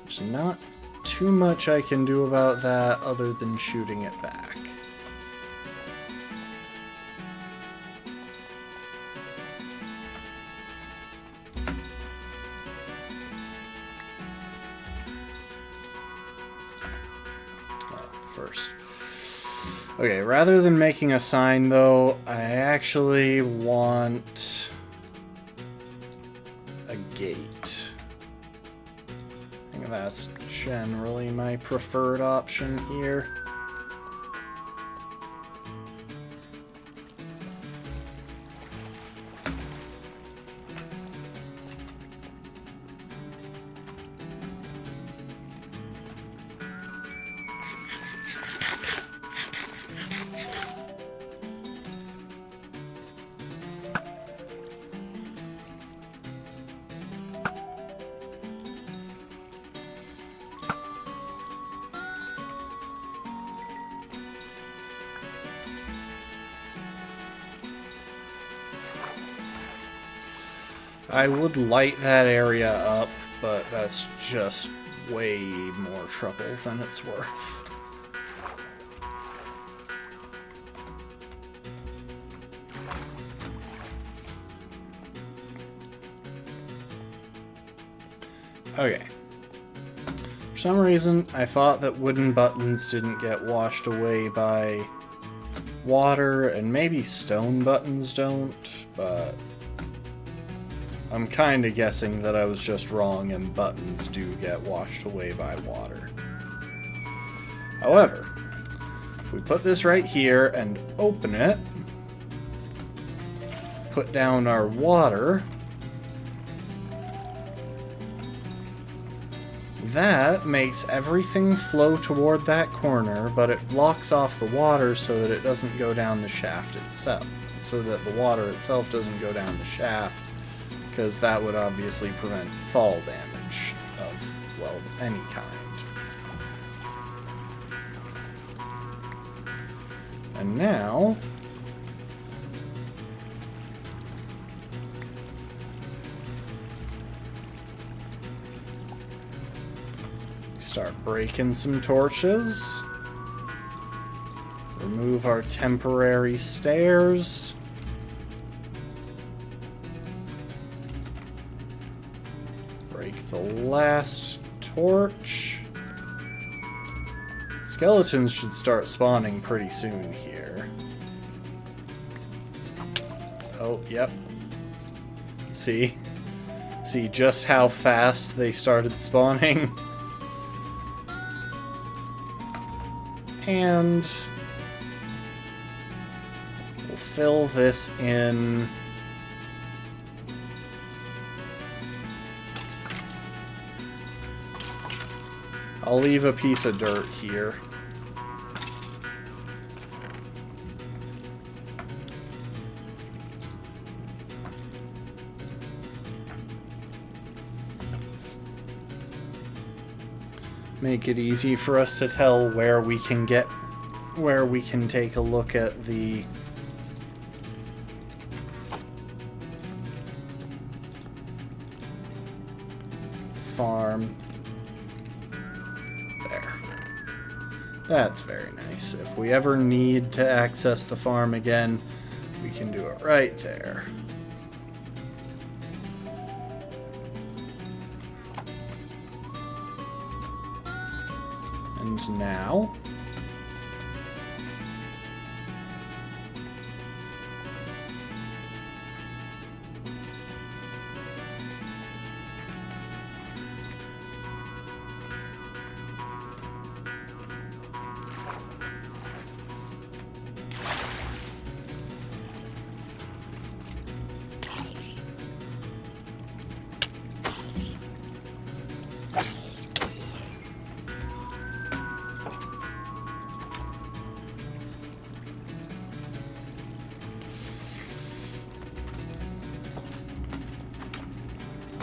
There's not too much I can do about that other than shooting it back. Well, first. Okay, rather than making a sign, though, I actually want a gate. I think that's generally my preferred option here. I would light that area up, but that's just way more trouble than it's worth. Okay. For some reason, I thought that wooden buttons didn't get washed away by water, and maybe stone buttons don't, but I'm kinda guessing that I was just wrong and buttons do get washed away by water. However, if we put this right here and open it, put down our water, that makes everything flow toward that corner, but it blocks off the water so that it doesn't go down the shaft itself. So that the water itself doesn't go down the shaft, because that would obviously prevent fall damage of, well, any kind. And now, start breaking some torches. Remove our temporary stairs. Break the last torch. Skeletons should start spawning pretty soon here. Oh, yep. See just how fast they started spawning? And we'll fill this in. I'll leave a piece of dirt here. Make it easy for us to tell where we can take a look at the farm. There. That's very nice. If we ever need to access the farm again, we can do it right there. And now,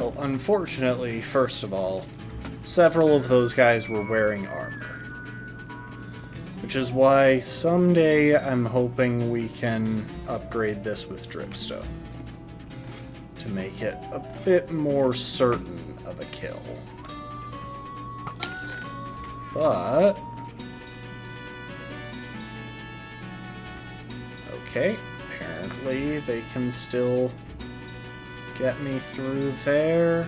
well, unfortunately, first of all, several of those guys were wearing armor. Which is why someday I'm hoping we can upgrade this with dripstone to make it a bit more certain of a kill. But okay, apparently they can still get me through there.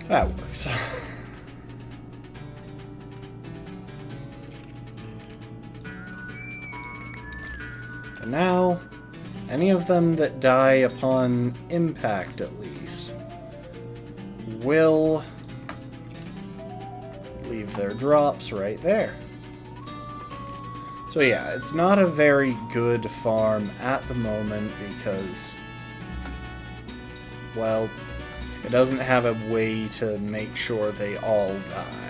That works. And now, any of them that die upon impact, at least, will leave their drops right there. So yeah, it's not a very good farm at the moment because, well, it doesn't have a way to make sure they all die.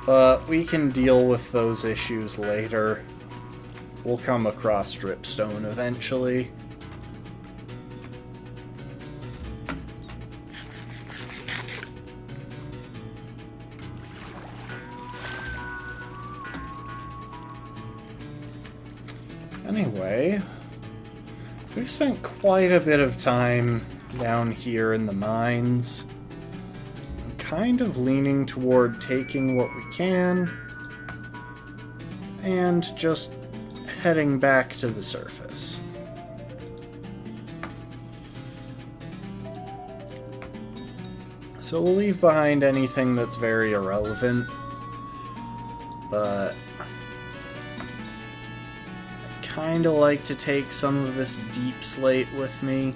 But we can deal with those issues later. We'll come across dripstone eventually. Anyway, we've spent quite a bit of time down here in the mines. I'm kind of leaning toward taking what we can and just heading back to the surface. So we'll leave behind anything that's very irrelevant, but I'd kind of like to take some of this deep slate with me.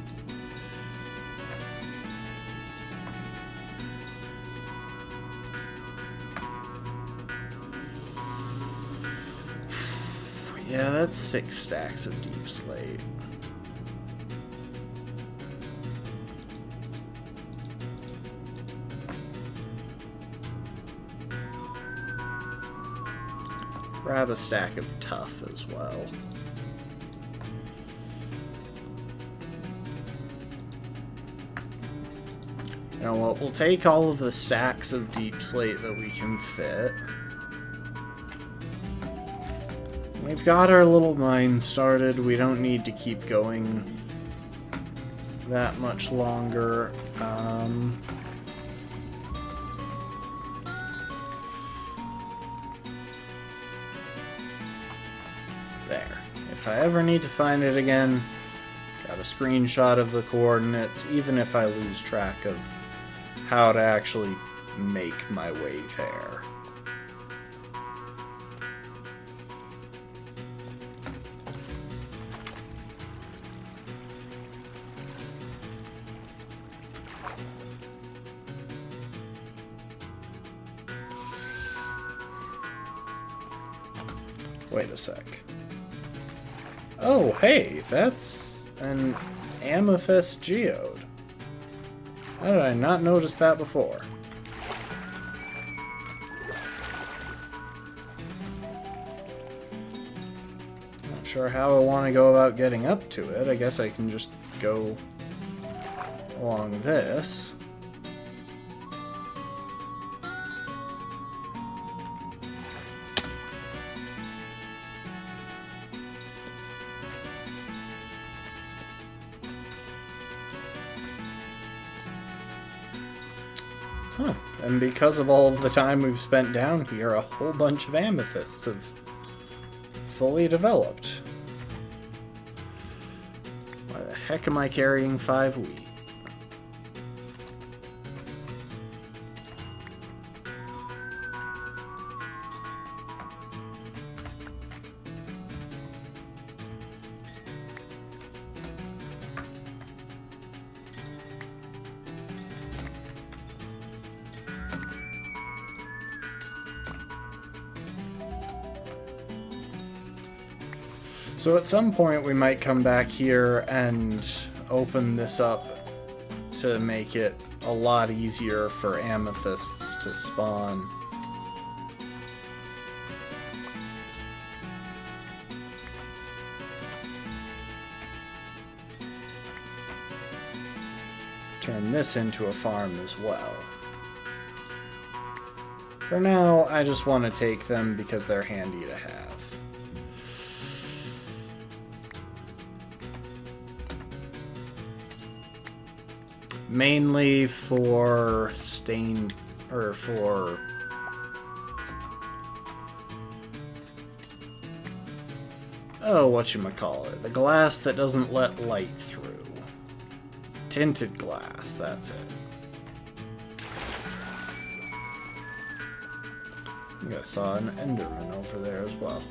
Yeah, that's 6 stacks of deep slate. Grab a stack of tough as well. You know what, we'll take all of the stacks of deep slate that we can fit. We've got our little mine started. We don't need to keep going that much longer. There. If I ever need to find it again, got a screenshot of the coordinates, even if I lose track of how to actually make my way there. Wait a sec. Oh, hey, that's an amethyst geode. How did I not notice that before? Not sure how I want to go about getting up to it. I guess I can just go along this. Huh. And because of all of the time we've spent down here, a whole bunch of amethysts have fully developed. Why the heck am I carrying 5 wheat? So at some point we might come back here and open this up to make it a lot easier for amethysts to spawn. Turn this into a farm as well. For now, I just want to take them because they're handy to have. Mainly for stained, or for whatchamacallit, the glass that doesn't let light through. Tinted glass, that's it. I think I saw an Enderman over there as well.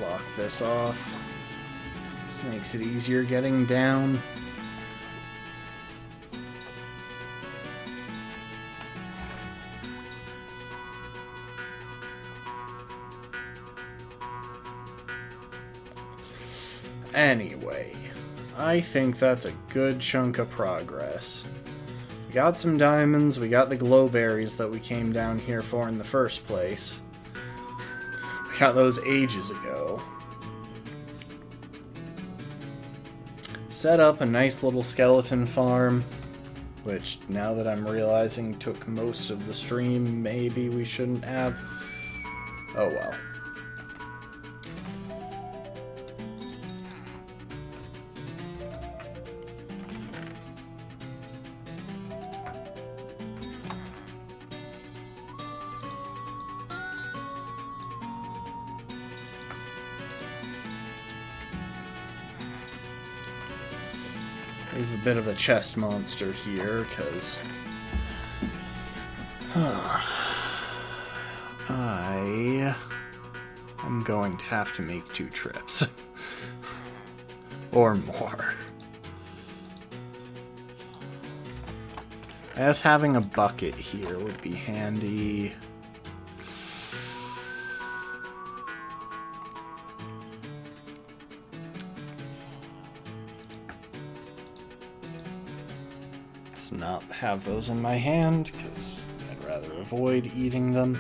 Lock this off. This makes it easier getting down. Anyway, I think that's a good chunk of progress. We got some diamonds, we got the glowberries that we came down here for in the first place. We got those ages ago. set up a nice little skeleton farm, which now that I'm realizing took most of the stream, maybe we shouldn't have. Oh well. Leave a bit of a chest monster here, because I am going to have to make 2 trips. Or more. As having a bucket here would be handy. Not have those in my hand, because I'd rather avoid eating them.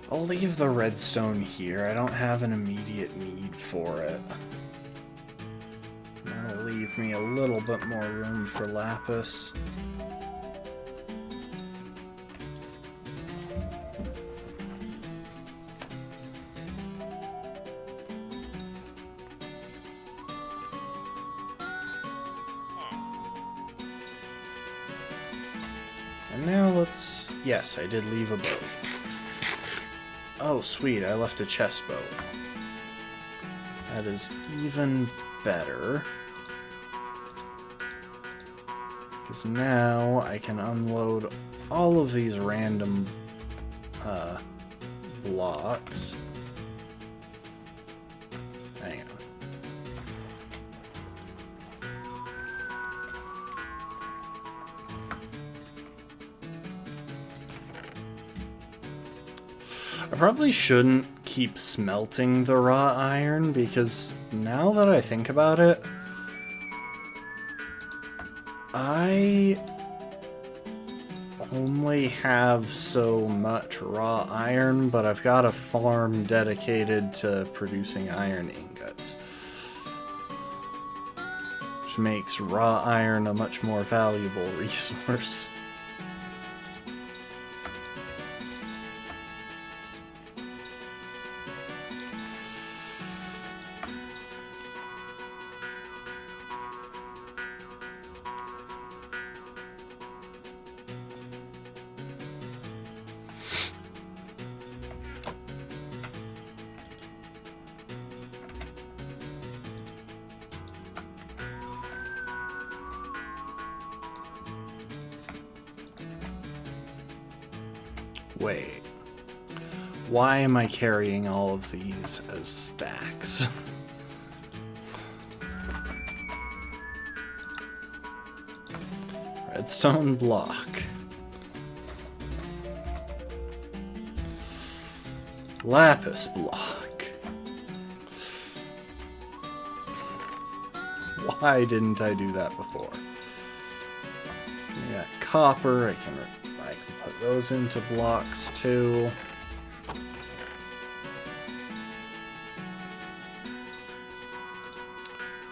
I'll leave the redstone here. I don't have an immediate need for it. That'll leave me a little bit more room for lapis. And now let's... Yes, I did leave a boat. Oh, sweet, I left a chest boat. That is even better. Because now I can unload all of these random blocks. Hang on. I probably shouldn't keep smelting the raw iron, because now that I think about it, I only have so much raw iron, but I've got a farm dedicated to producing iron ingots, which makes raw iron a much more valuable resource. Wait. Why am I carrying all of these as stacks? Redstone block. Lapis block. Why didn't I do that before? We got copper. I can put those into blocks too.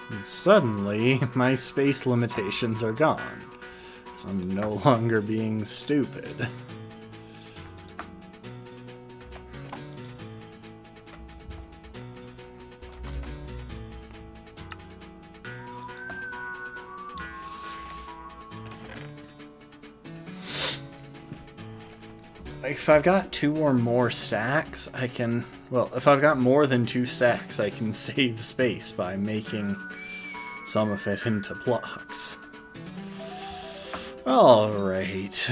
And suddenly, my space limitations are gone. Because I'm no longer being stupid. Like, if I've got 2 or more stacks, I can... Well, if I've got more than 2 stacks, I can save space by making some of it into blocks. Alright.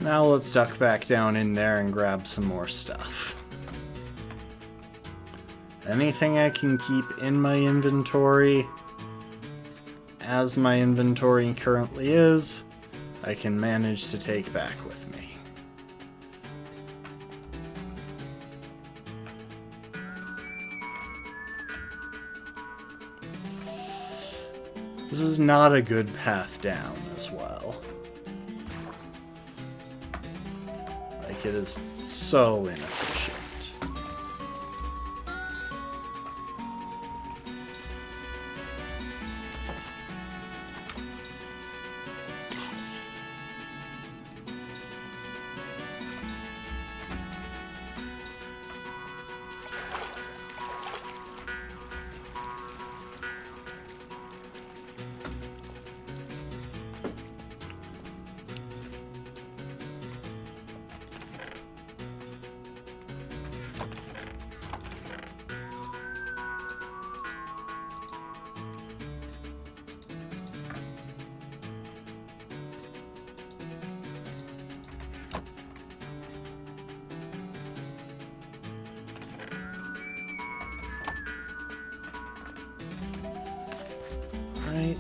Now let's duck back down in there and grab some more stuff. Anything I can keep in my inventory, as my inventory currently is, I can manage to take back with me. This is not a good path down as well. Like, it is so inefficient.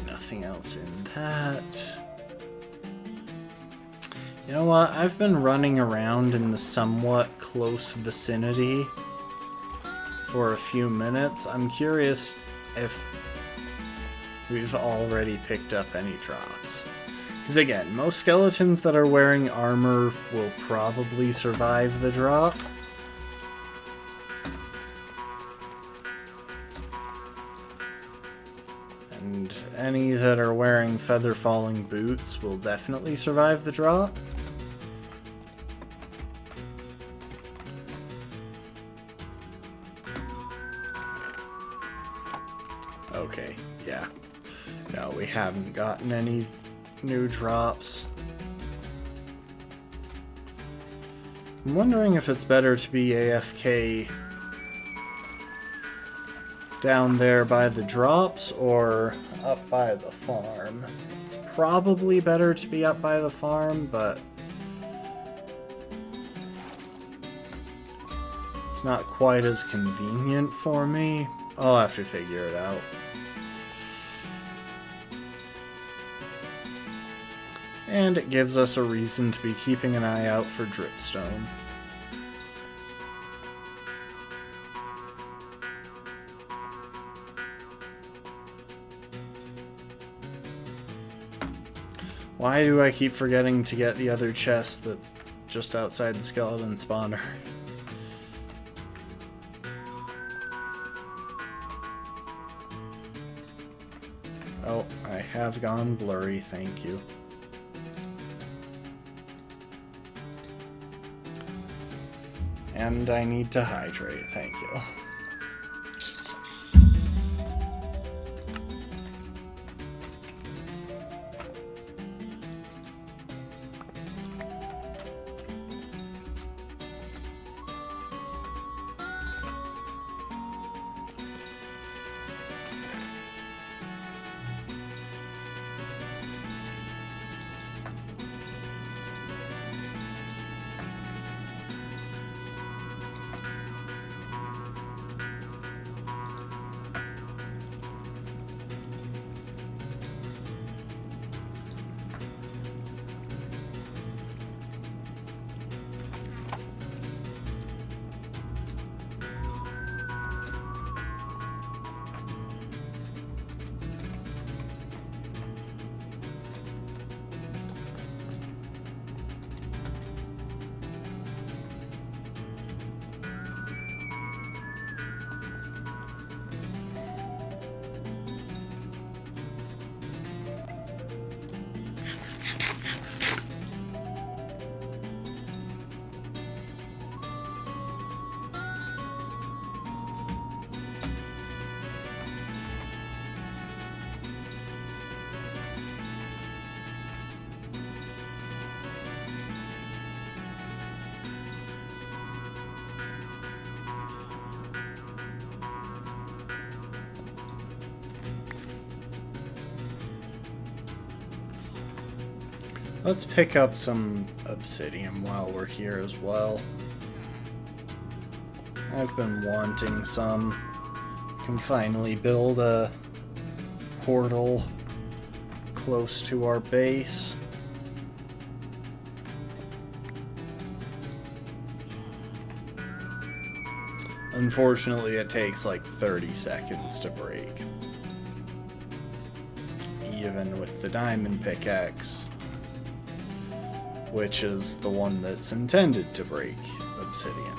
Nothing else in that. You know what? I've been running around in the somewhat close vicinity for a few minutes. I'm curious if we've already picked up any drops. Because again, most skeletons that are wearing armor will probably survive the drop. And any that are wearing feather falling boots will definitely survive the drop. Okay, yeah. No, we haven't gotten any new drops. I'm wondering if it's better to be AFK down there by the drops or up by the farm. It's probably better to be up by the farm, but it's not quite as convenient for me. I'll have to figure it out. And it gives us a reason to be keeping an eye out for dripstone. Why do I keep forgetting to get the other chest that's just outside the skeleton spawner? Oh, I have gone blurry, thank you. And I need to hydrate, thank you. Let's pick up some obsidian while we're here as well. I've been wanting some. Can finally build a portal close to our base. Unfortunately, it takes like 30 seconds to break. Even with the diamond pickaxe, which is the one that's intended to break obsidian.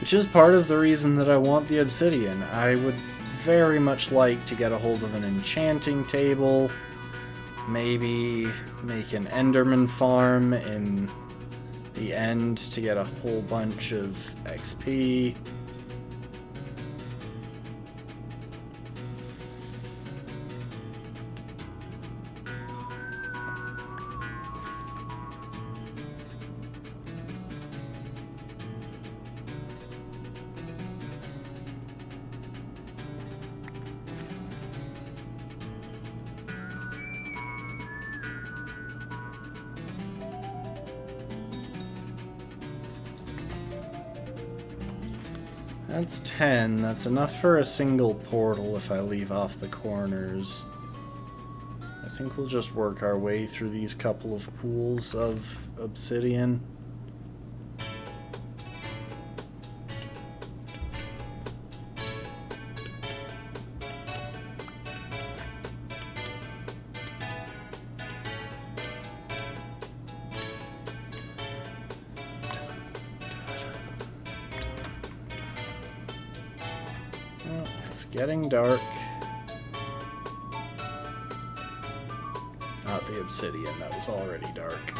Which is part of the reason that I want the obsidian. I would very much like to get a hold of an enchanting table, maybe make an Enderman farm in the end to get a whole bunch of XP. That's 10. That's enough for a single portal if I leave off the corners. I think we'll just work our way through these couple of pools of obsidian. It's getting dark. Not the obsidian, that was already dark.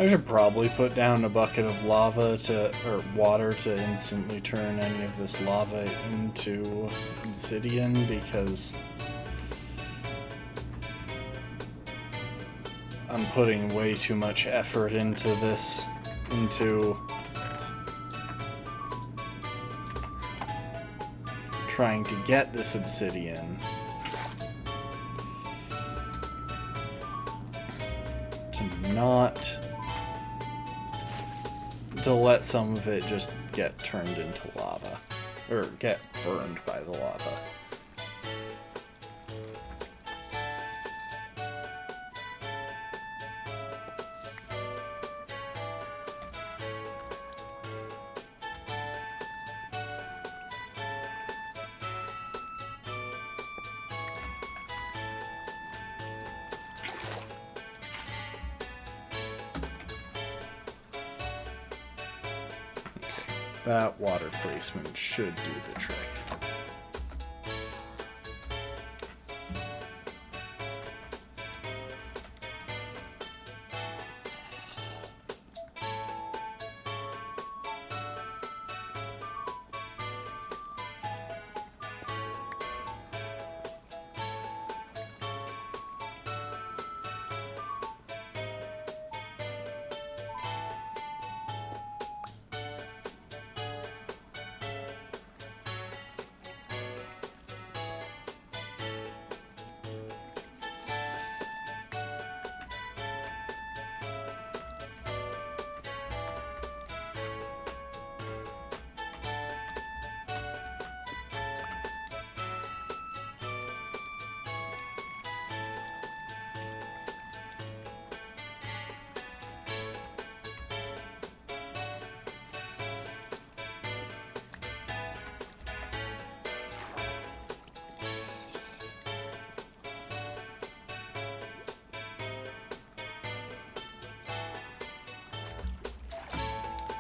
I should probably put down a bucket of lava or water to instantly turn any of this lava into obsidian, because I'm putting way too much effort into this, into trying to get this obsidian, to let some of it just get turned into lava, or get burned by the lava. That water placement should do the trick.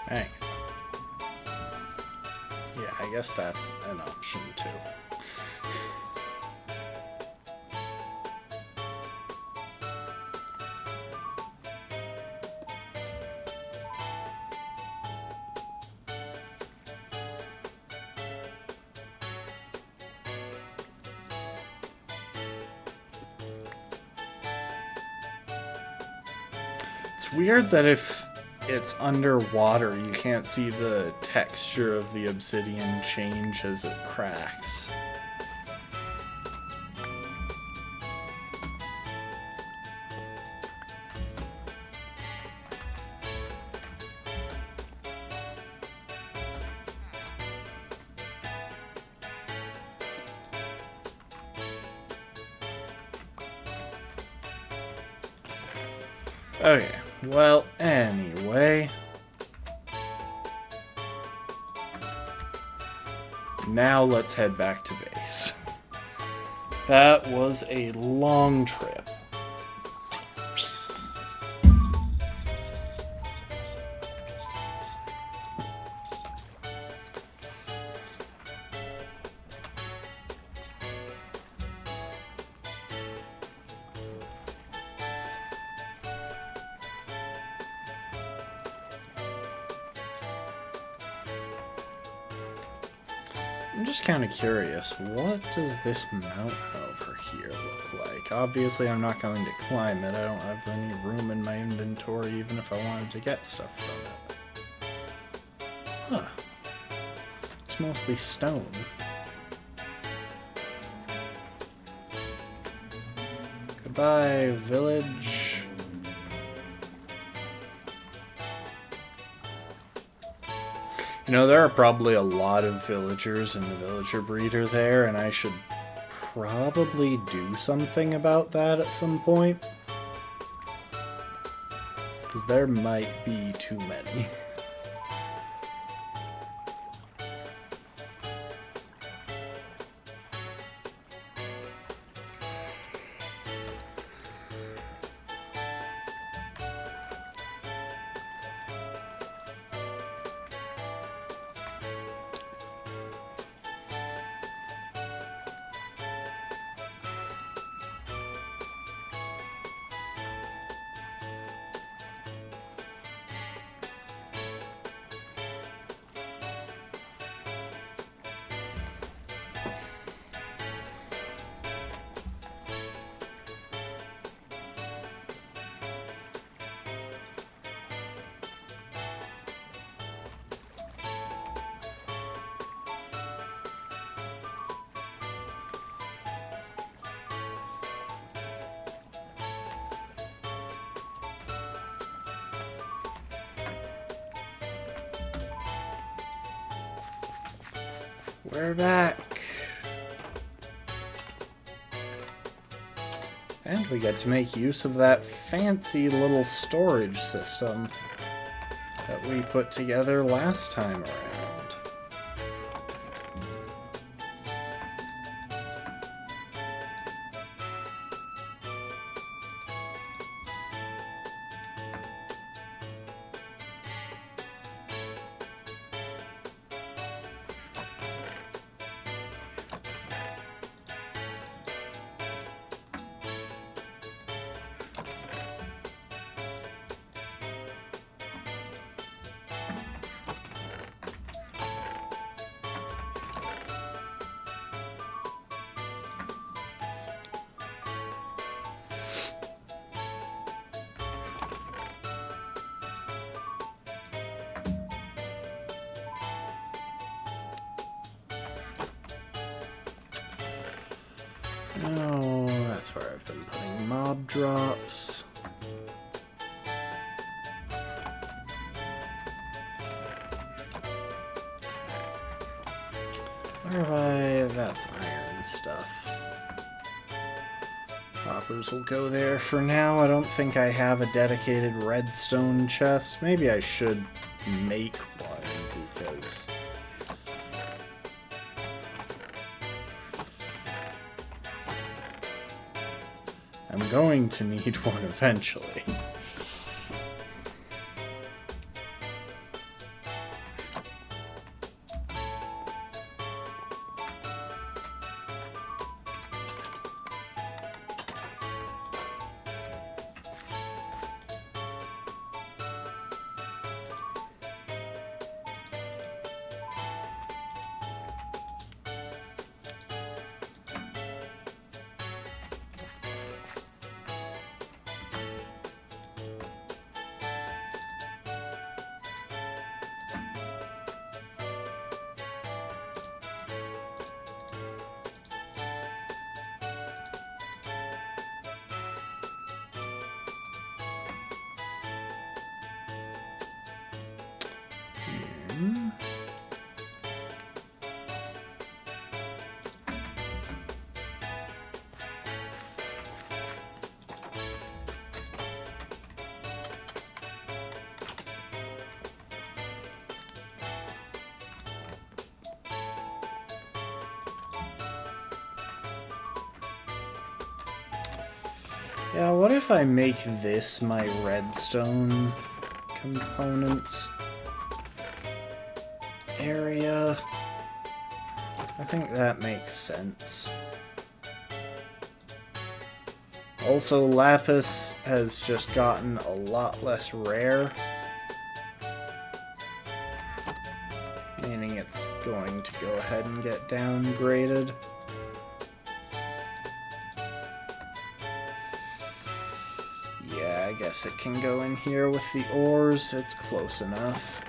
Dang. Yeah, I guess that's an option too. It's weird that if it's underwater, you can't see the texture of the obsidian change as it cracks. Okay, well, anyway. Now let's head back to base. That was a long trip. I'm just kind of curious, what does this mountain over here look like? Obviously, I'm not going to climb it. I don't have any room in my inventory, even if I wanted to get stuff from it. Huh. It's mostly stone. Goodbye, village. You know, there are probably a lot of villagers in the villager breeder there, and I should probably do something about that at some point. Because there might be too many. We're back. And we get to make use of that fancy little storage system that we put together last time around. Oh, that's where I've been putting mob drops. Where have I? That's iron stuff. Hoppers will go there for now. I don't think I have a dedicated redstone chest. Maybe I should make one because... I'm going to need one eventually. Yeah, what if I make this my redstone components area? I think that makes sense. Also, lapis has just gotten a lot less rare, meaning it's going to go ahead and get downgraded. I guess it can go in here with the ores. It's close enough.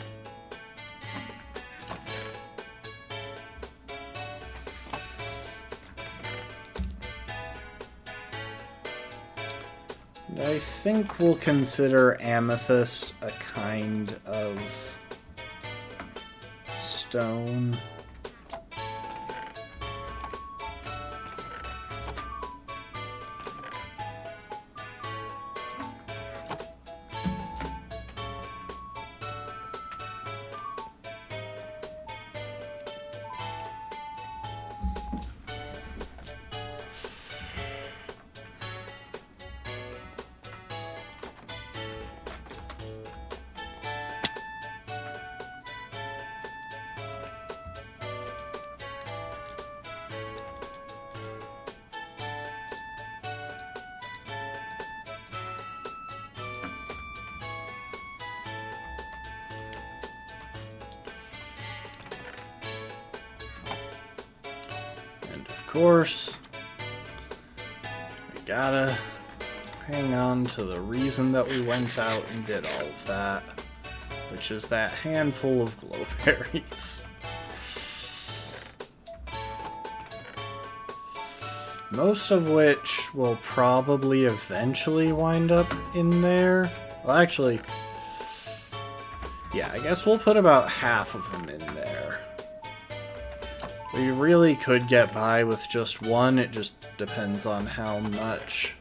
And I think we'll consider amethyst a kind of stone. Of course, we gotta hang on to the reason that we went out and did all of that, which is that handful of glowberries. Most of which will probably eventually wind up in there. Well, actually, yeah, I guess we'll put about half of them in there. You really could get by with just one, it just depends on how much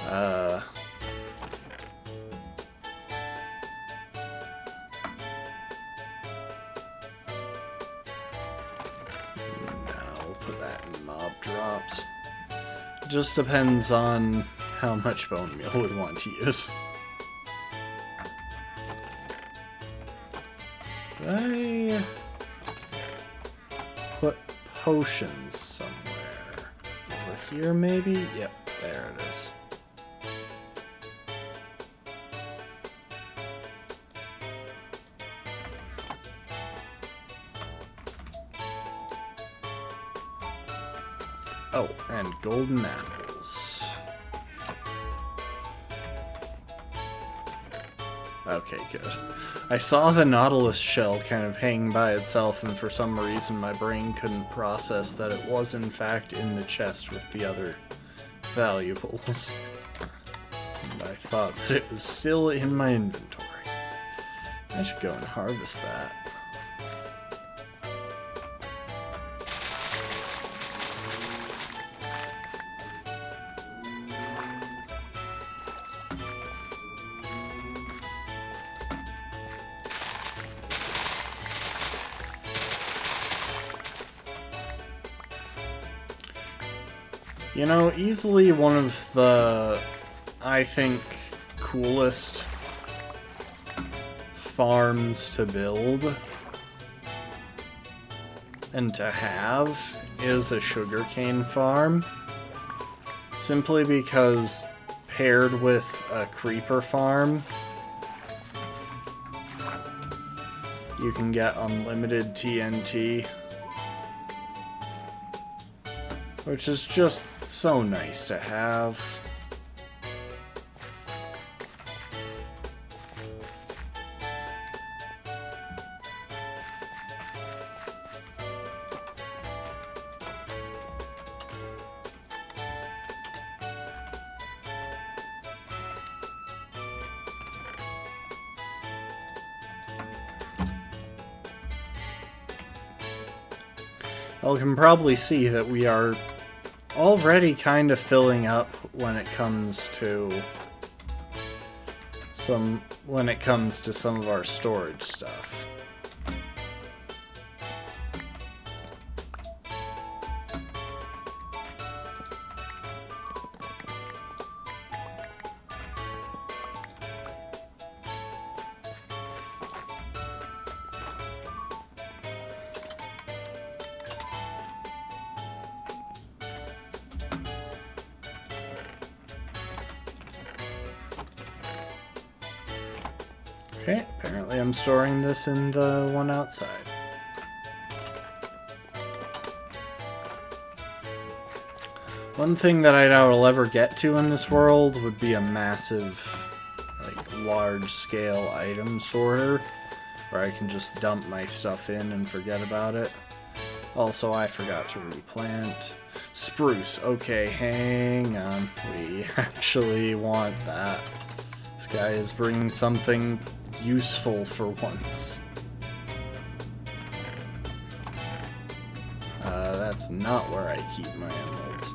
no, put that in mob drops. Just depends on how much bone meal would want to use. I put potions somewhere. Over here, maybe? Yep, there it is. Oh, and golden apples. Okay, good. I saw the Nautilus shell kind of hanging by itself, and for some reason my brain couldn't process that it was in fact in the chest with the other valuables. And I thought that it was still in my inventory. I should go and harvest that. You know, easily one of the, I think, coolest farms to build and to have is a sugarcane farm. Simply because paired with a creeper farm, you can get unlimited TNT. Which is just so nice to have. You can probably see that we are already kind of filling up when it comes to some of our storage stuff. Okay, apparently I'm storing this in the one outside. One thing that I doubt I'll ever get to in this world would be a massive, like, large-scale item sorter, where I can just dump my stuff in and forget about it. Also, I forgot to replant. Spruce. Okay, hang on. We actually want that. This guy is bringing something useful for once. That's not where I keep my emeralds.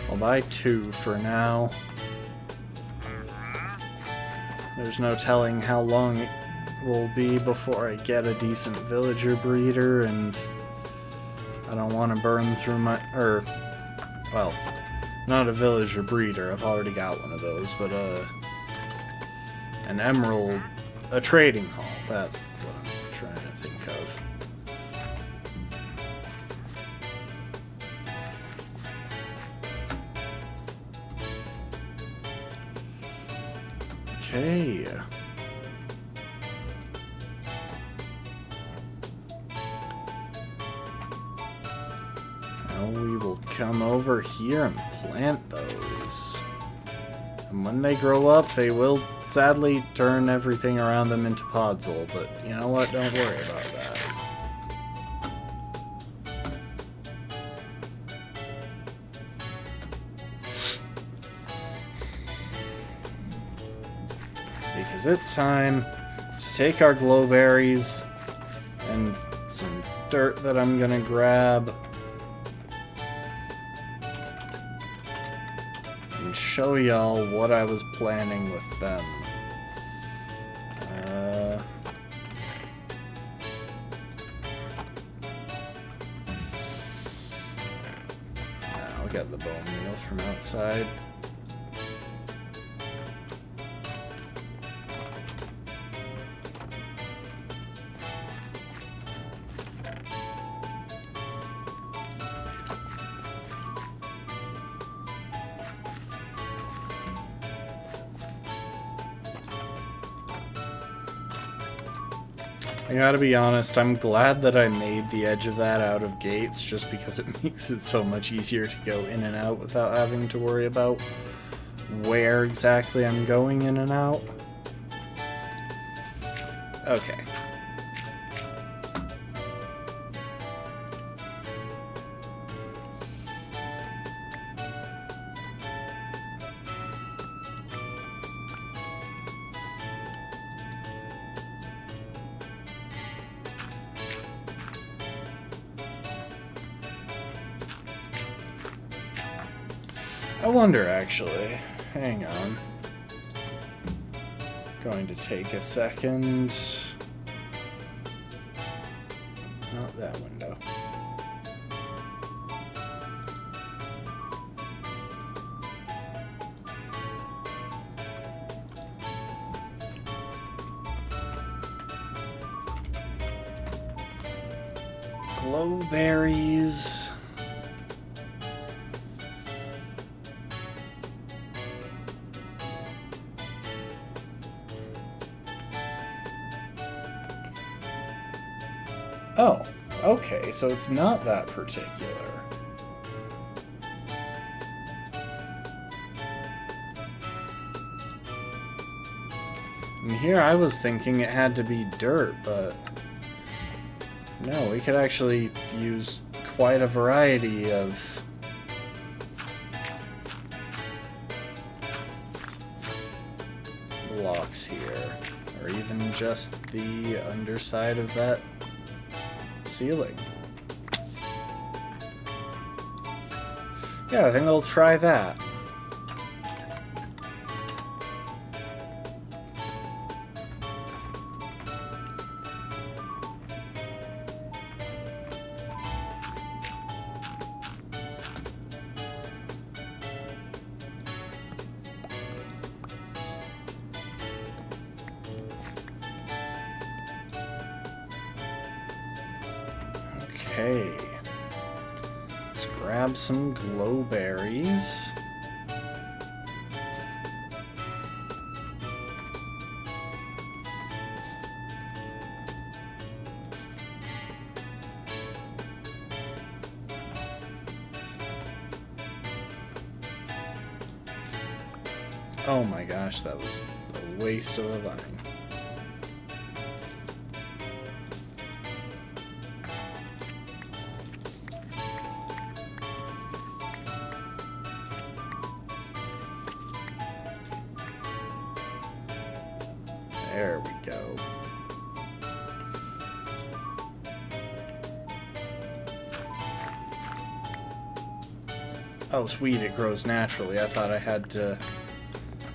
I'll buy 2 for now. There's no telling how long it will be before I get a decent villager breeder, and I don't want to burn through my... well, not a villager breeder, I've already got one of those, but an emerald... a trading hall, that's what I'm trying to think of. Okay. Now we will come over here and plant those. And when they grow up, they will sadly turn everything around them into Podzol, but you know what? Don't worry about that. Because it's time to take our glowberries and some dirt that I'm gonna grab and show y'all what I was planning with them. I'll get the bone meal from outside. I gotta be honest, I'm glad that I made the edge of that out of gates, just because it makes it so much easier to go in and out without having to worry about where exactly I'm going in and out. Okay. I wonder, actually. Hang on. Going to take a second. Not that window. Glowberries. Oh, okay, so it's not that particular. And here I was thinking it had to be dirt, but no, we could actually use quite a variety of blocks here, or even just the underside of that ceiling. Yeah, I think I'll try that. Okay, let's grab some glowberries. Oh my gosh, that was a waste of a vine. There we go. Oh, sweet, it grows naturally. I thought I had to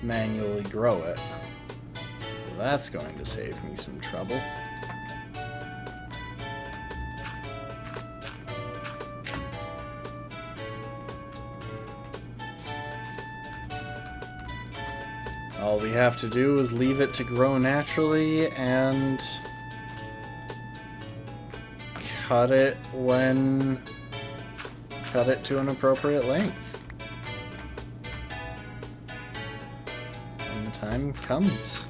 manually grow it. Well, that's going to save me some trouble. All we have to do is leave it to grow naturally and cut it to an appropriate length when the time comes.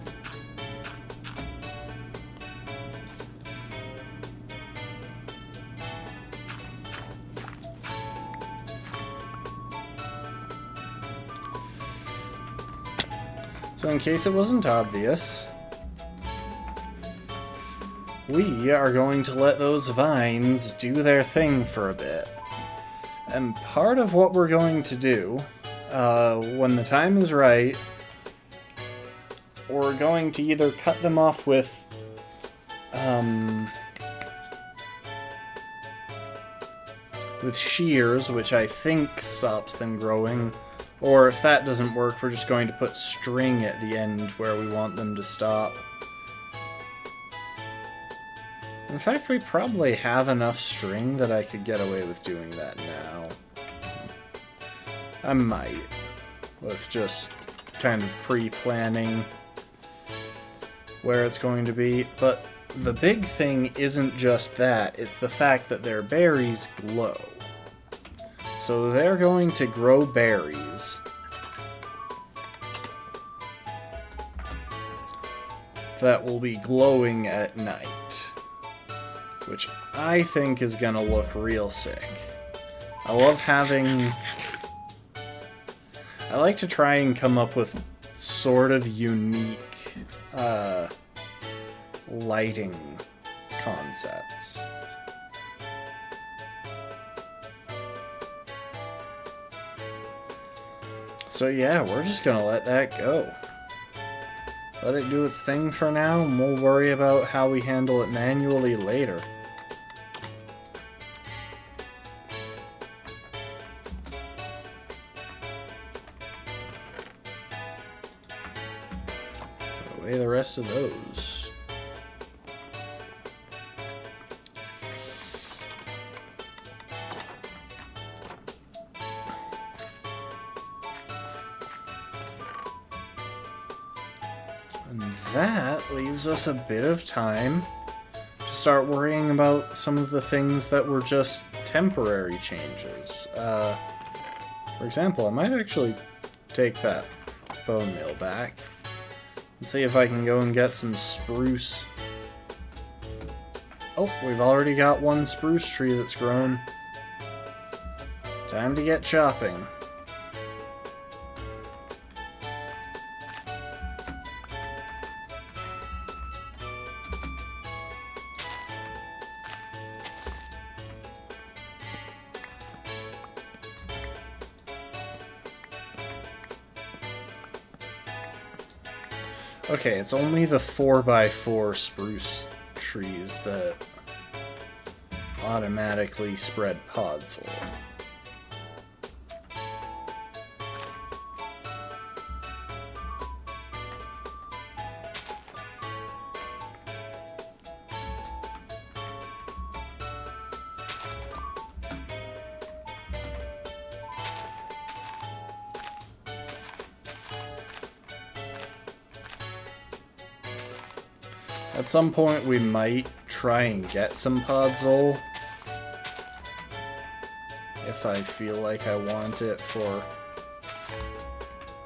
So in case it wasn't obvious, we are going to let those vines do their thing for a bit. And part of what we're going to do, when the time is right, we're going to either cut them off with, shears, which I think stops them growing, or if that doesn't work, we're just going to put string at the end where we want them to stop. In fact, we probably have enough string that I could get away with doing that now. I might, with just kind of pre-planning where it's going to be, but the big thing isn't just that, it's the fact that their berries glow. So they're going to grow berries that will be glowing at night, which I think is gonna look real sick. I love having... I like to try and come up with sort of unique lighting concepts. So yeah, we're just gonna let that go. Let it do its thing for now, and we'll worry about how we handle it manually later. Put away the rest of those. And that leaves us a bit of time to start worrying about some of the things that were just temporary changes. For example, I might actually take that bone meal back and see if I can go and get some spruce. Oh, we've already got one spruce tree that's grown. Time to get chopping. Okay, it's only the 4x4 spruce trees that automatically spread podzol. At some point we might try and get some podzol if I feel like I want it for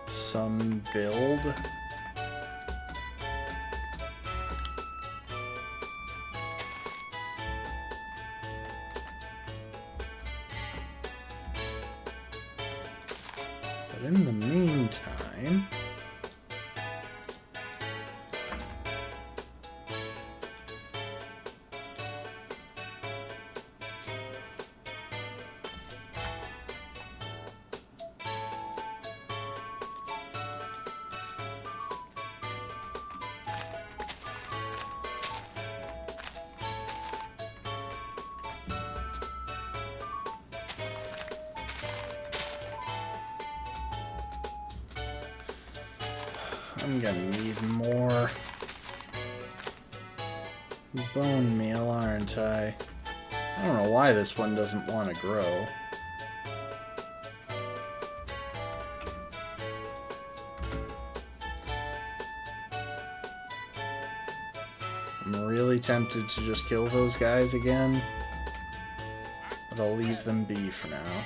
some build. But in the meantime... I'm gonna need more bone meal, aren't I? I don't know why this one doesn't want to grow. I'm really tempted to just kill those guys again, but I'll leave them be for now.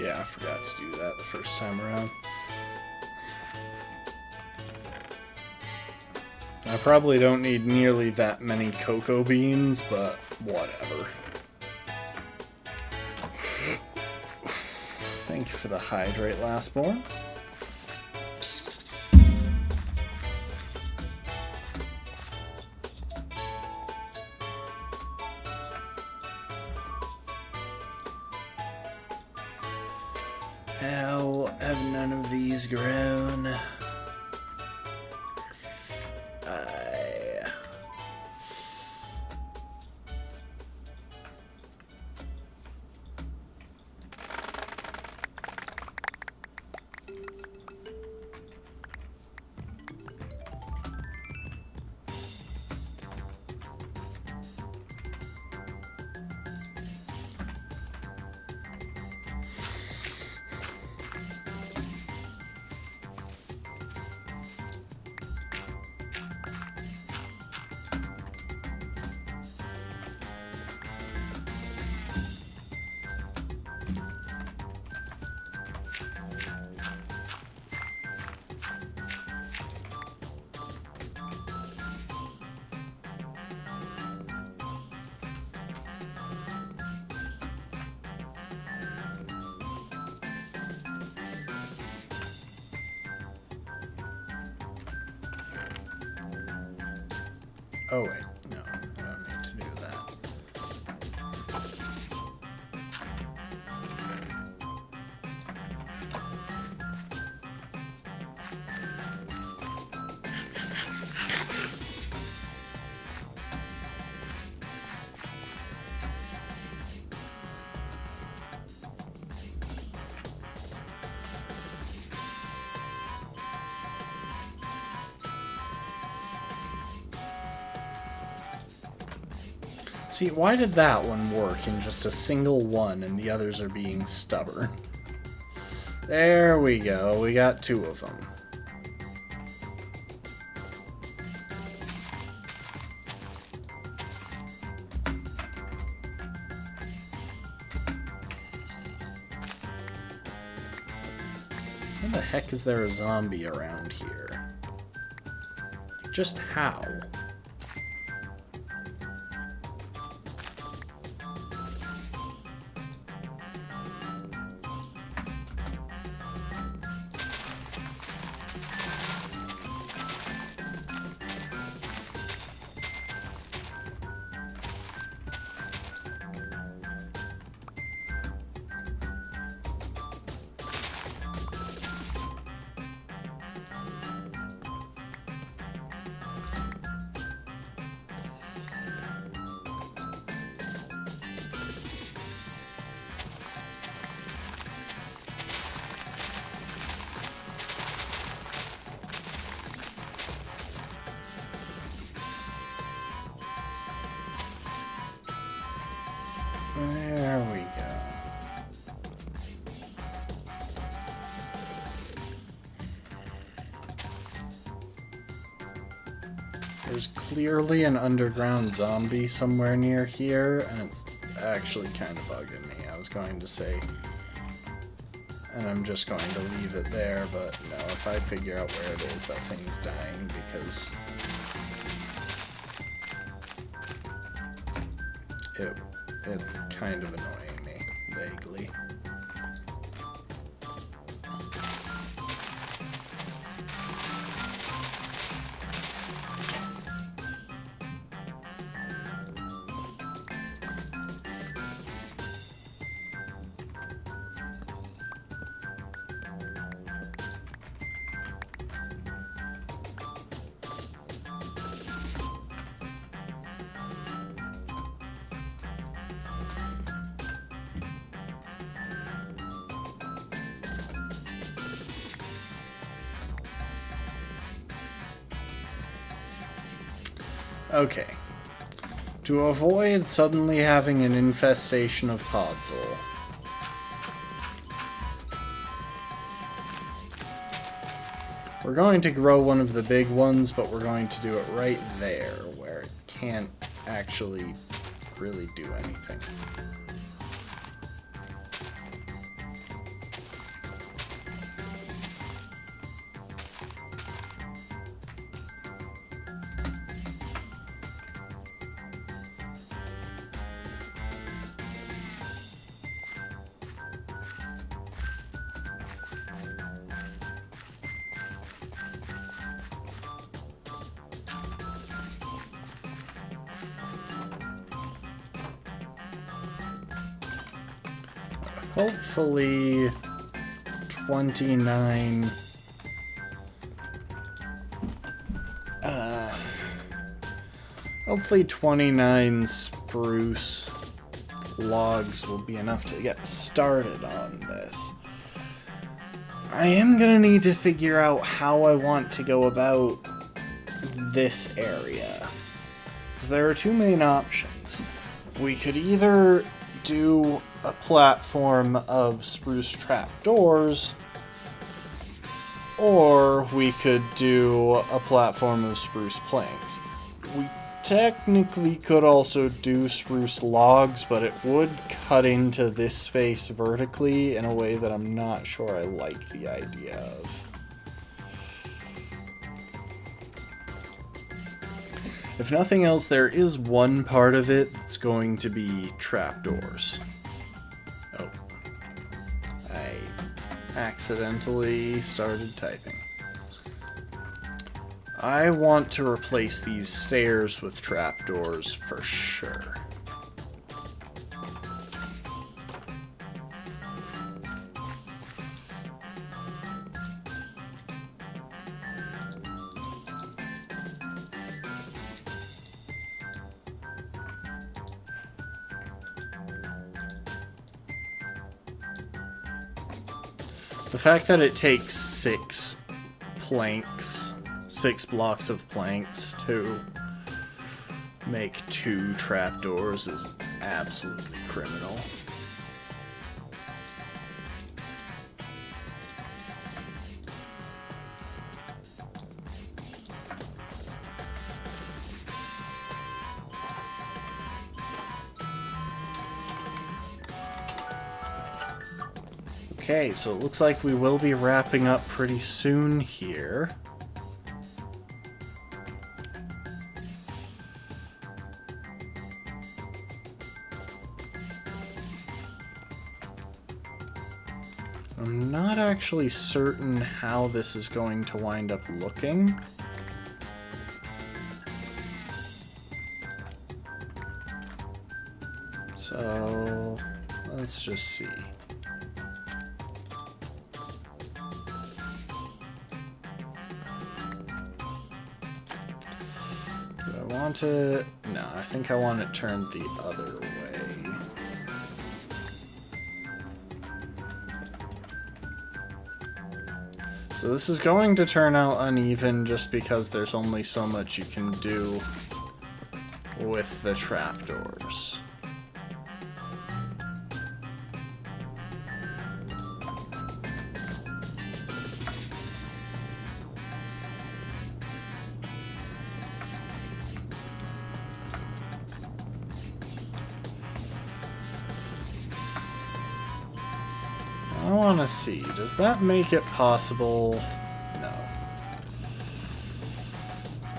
Yeah, I forgot to do that the first time around. I probably don't need nearly that many cocoa beans, but whatever. Thank you for the hydrate, Lastborn. How have none of these grown? Oh wait, no, I don't need to do that. See, why did that one work in just a single one and the others are being stubborn? There we go, we got two of them. How the heck is there a zombie around here? Just how? There we go. There's clearly an underground zombie somewhere near here, and it's actually kind of bugging me. I was going to say, and I'm just going to leave it there, but no, if I figure out where it is, that thing's dying because it's kind of annoying me, vaguely. Okay. To avoid suddenly having an infestation of Podzol, we're going to grow one of the big ones, but we're going to do it right there, where it can't actually really do anything. Hopefully 29... hopefully 29 spruce logs will be enough to get started on this. I am gonna need to figure out how I want to go about this area. Because there are two main options. We could either do a platform of spruce trapdoors, or we could do a platform of spruce planks. We technically could also do spruce logs, but it would cut into this space vertically in a way that I'm not sure I like the idea of. If nothing else, there is one part of it that's going to be trapdoors. Oh. I accidentally started typing. I want to replace these stairs with trapdoors for sure. The fact that it takes 6 blocks of planks to make 2 trapdoors is absolutely criminal. Okay, so it looks like we will be wrapping up pretty soon here. I'm not actually certain how this is going to wind up looking. So, let's just see. Do I want to... No, I think I want it turned the other way. So this is going to turn out uneven just because there's only so much you can do with the trapdoors. I want to see, does that make it possible? No.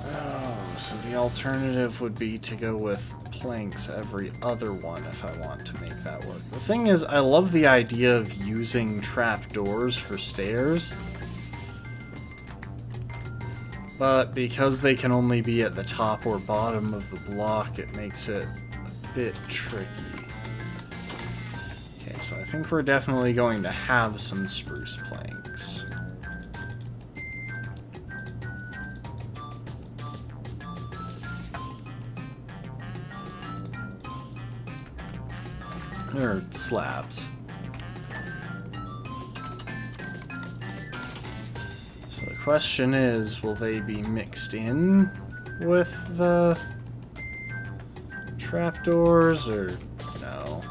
Oh, so the alternative would be to go with planks every other one if I want to make that work. The thing is, I love the idea of using trapdoors for stairs, but because they can only be at the top or bottom of the block, it makes it a bit tricky. So I think we're definitely going to have some spruce planks. Or slabs. So the question is, will they be mixed in with the trapdoors, or no?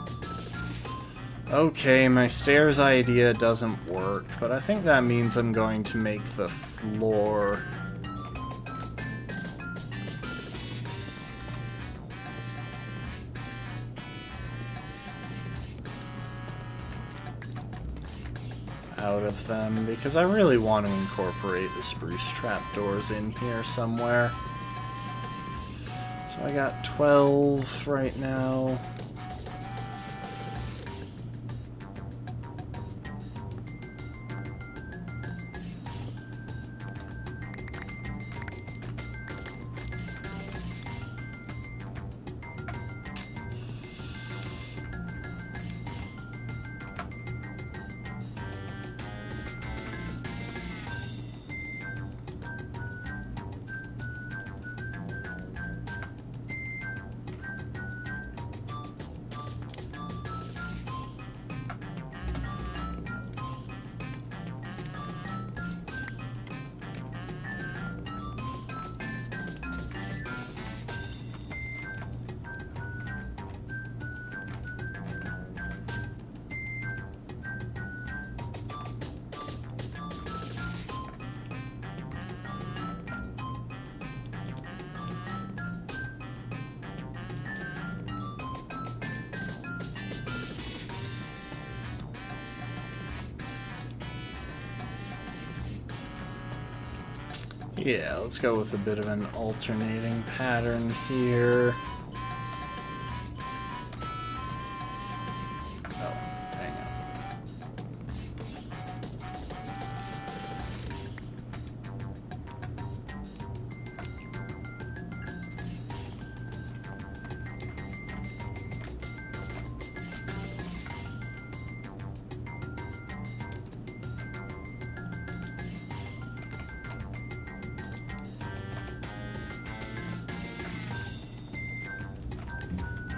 Okay, my stairs idea doesn't work, but I think that means I'm going to make the floor out of them, because I really want to incorporate the spruce trapdoors in here somewhere. So I got 12 right now. Yeah, let's go with a bit of an alternating pattern here. Oh, hang on.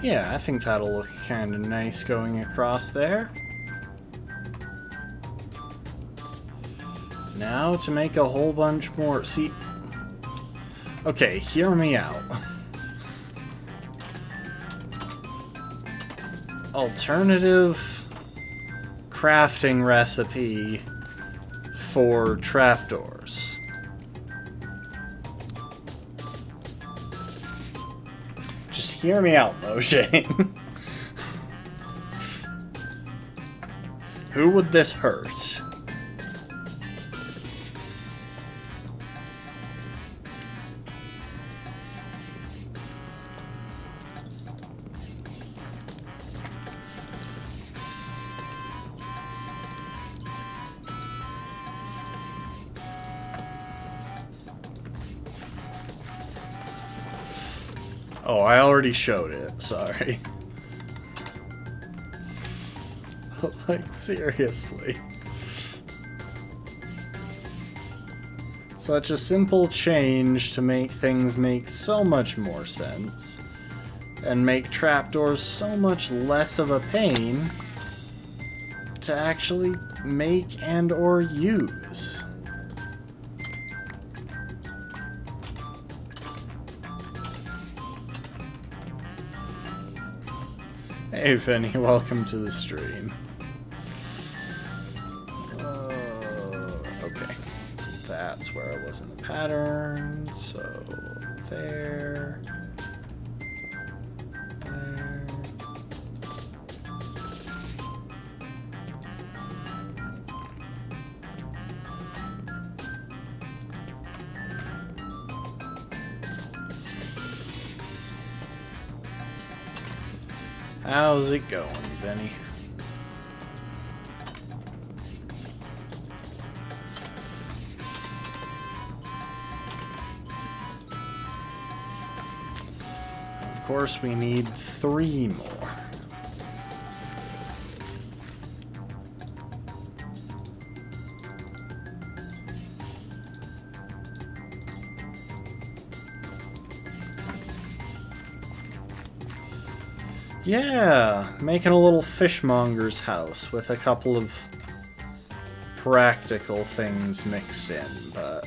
Yeah, I think that'll look kind of nice going across there. Now to make a whole bunch more... See... Okay, hear me out. Alternative crafting recipe for trapdoors. Just hear me out, Mojang. Who would this hurt? Oh, I already showed it. Sorry. Like, seriously. Such a simple change to make things make so much more sense. And make trapdoors so much less of a pain to actually make and or use. Hey Finny, welcome to the stream. Okay. That's where I was in the pattern, so there. There. How's it going, Benny? Of course, we need 3 more. Yeah, making a little fishmonger's house with a couple of practical things mixed in, but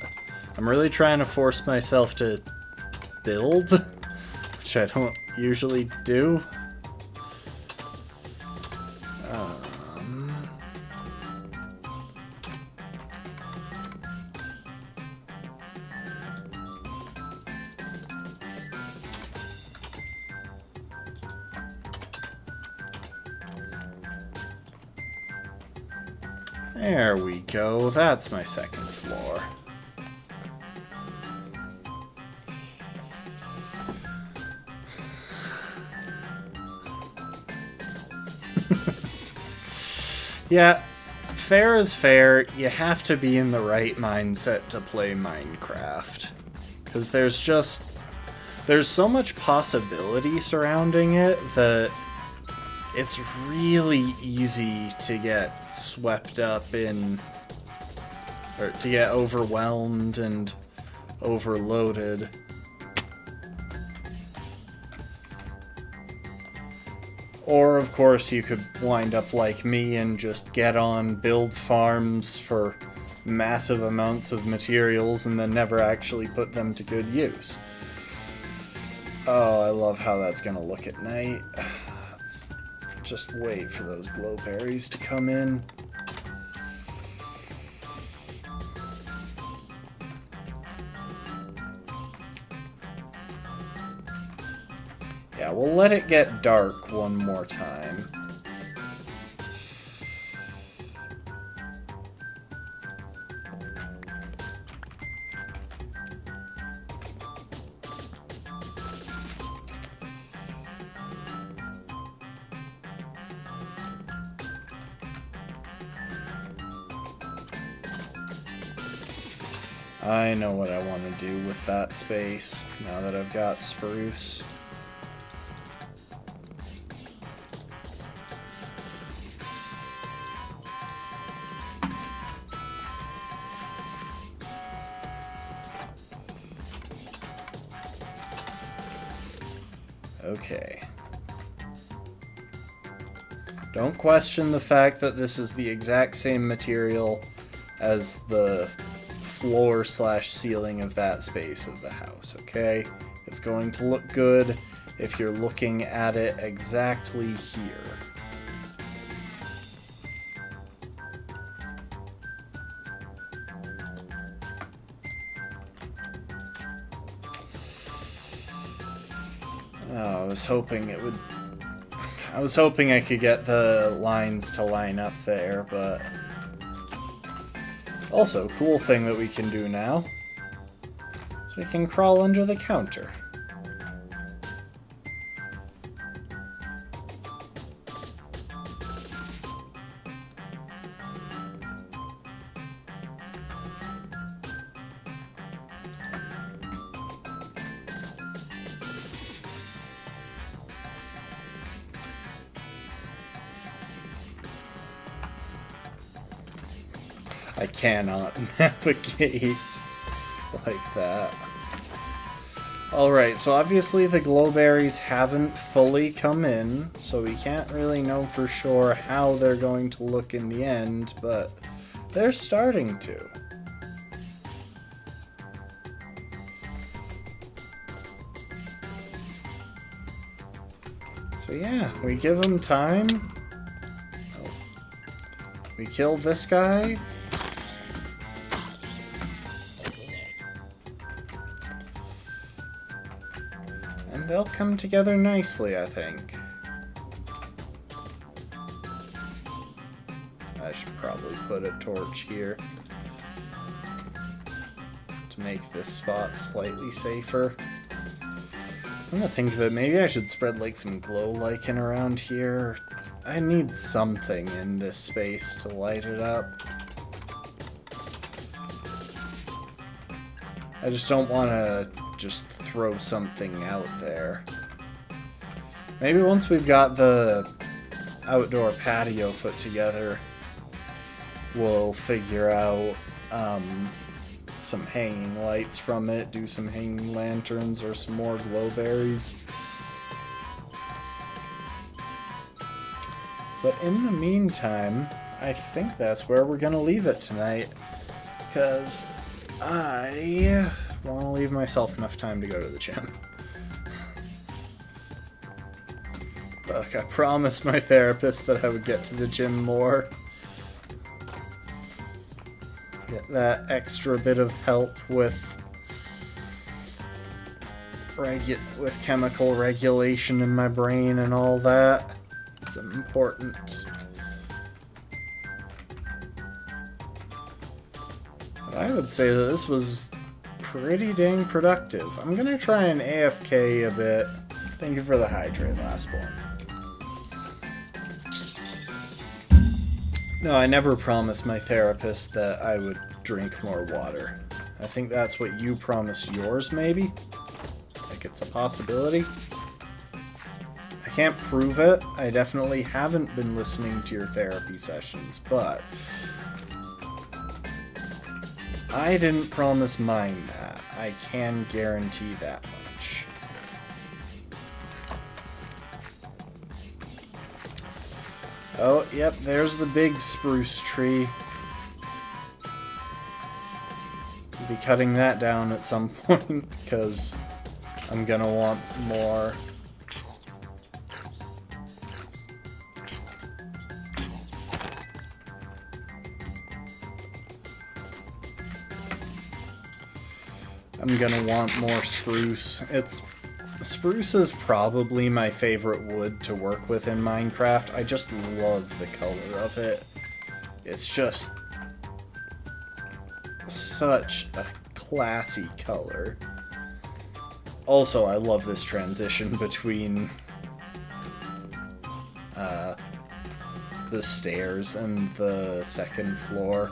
I'm really trying to force myself to build, which I don't usually do. There we go, that's my second floor. Yeah, fair is fair, you have to be in the right mindset to play Minecraft. Because there's so much possibility surrounding it that it's really easy to get swept up in, or to get overwhelmed and overloaded. Or, of course, you could wind up like me and just get on build farms for massive amounts of materials and then never actually put them to good use. Oh, I love how that's gonna look at night. Let's just wait for those glowberries to come in. Yeah, we'll let it get dark one more time. I know what I want to do with that space, now that I've got spruce. Okay. Don't question the fact that this is the exact same material as the floor/ceiling of that space of the house, okay? It's going to look good if you're looking at it exactly here. Oh, I was hoping it would... I was hoping I could get the lines to line up there, but... Also, cool thing that we can do now is we can crawl under the counter. I cannot navigate like that. Alright, so obviously the glowberries haven't fully come in, so we can't really know for sure how they're going to look in the end, but they're starting to. So yeah, we give them time. Oh. We kill this guy. They'll come together nicely, I think. I should probably put a torch here to make this spot slightly safer. I'm gonna think that maybe I should spread like some glow lichen around here. I need something in this space to light it up. I just don't want to just throw something out there. Maybe once we've got the outdoor patio put together, we'll figure out some hanging lights from it, do some hanging lanterns or some more glowberries. But in the meantime, I think that's where we're gonna leave it tonight, because I want to leave myself enough time to go to the gym. Look, I promised my therapist that I would get to the gym more. Get that extra bit of help with chemical regulation in my brain and all that. It's important. But I would say that this was pretty dang productive. I'm gonna try and AFK a bit. Thank you for the hydrate, last one. No, I never promised my therapist that I would drink more water. I think that's what you promised yours, maybe? Like it's a possibility? I can't prove it. I definitely haven't been listening to your therapy sessions, but I didn't promise mine that. I can guarantee that much. Oh, yep, there's the big spruce tree. I'll be cutting that down at some point, because I'm gonna want more. I'm gonna want more spruce. Spruce is probably my favorite wood to work with in Minecraft. I just love the color of it. It's just such a classy color. Also, I love this transition between the stairs and the second floor.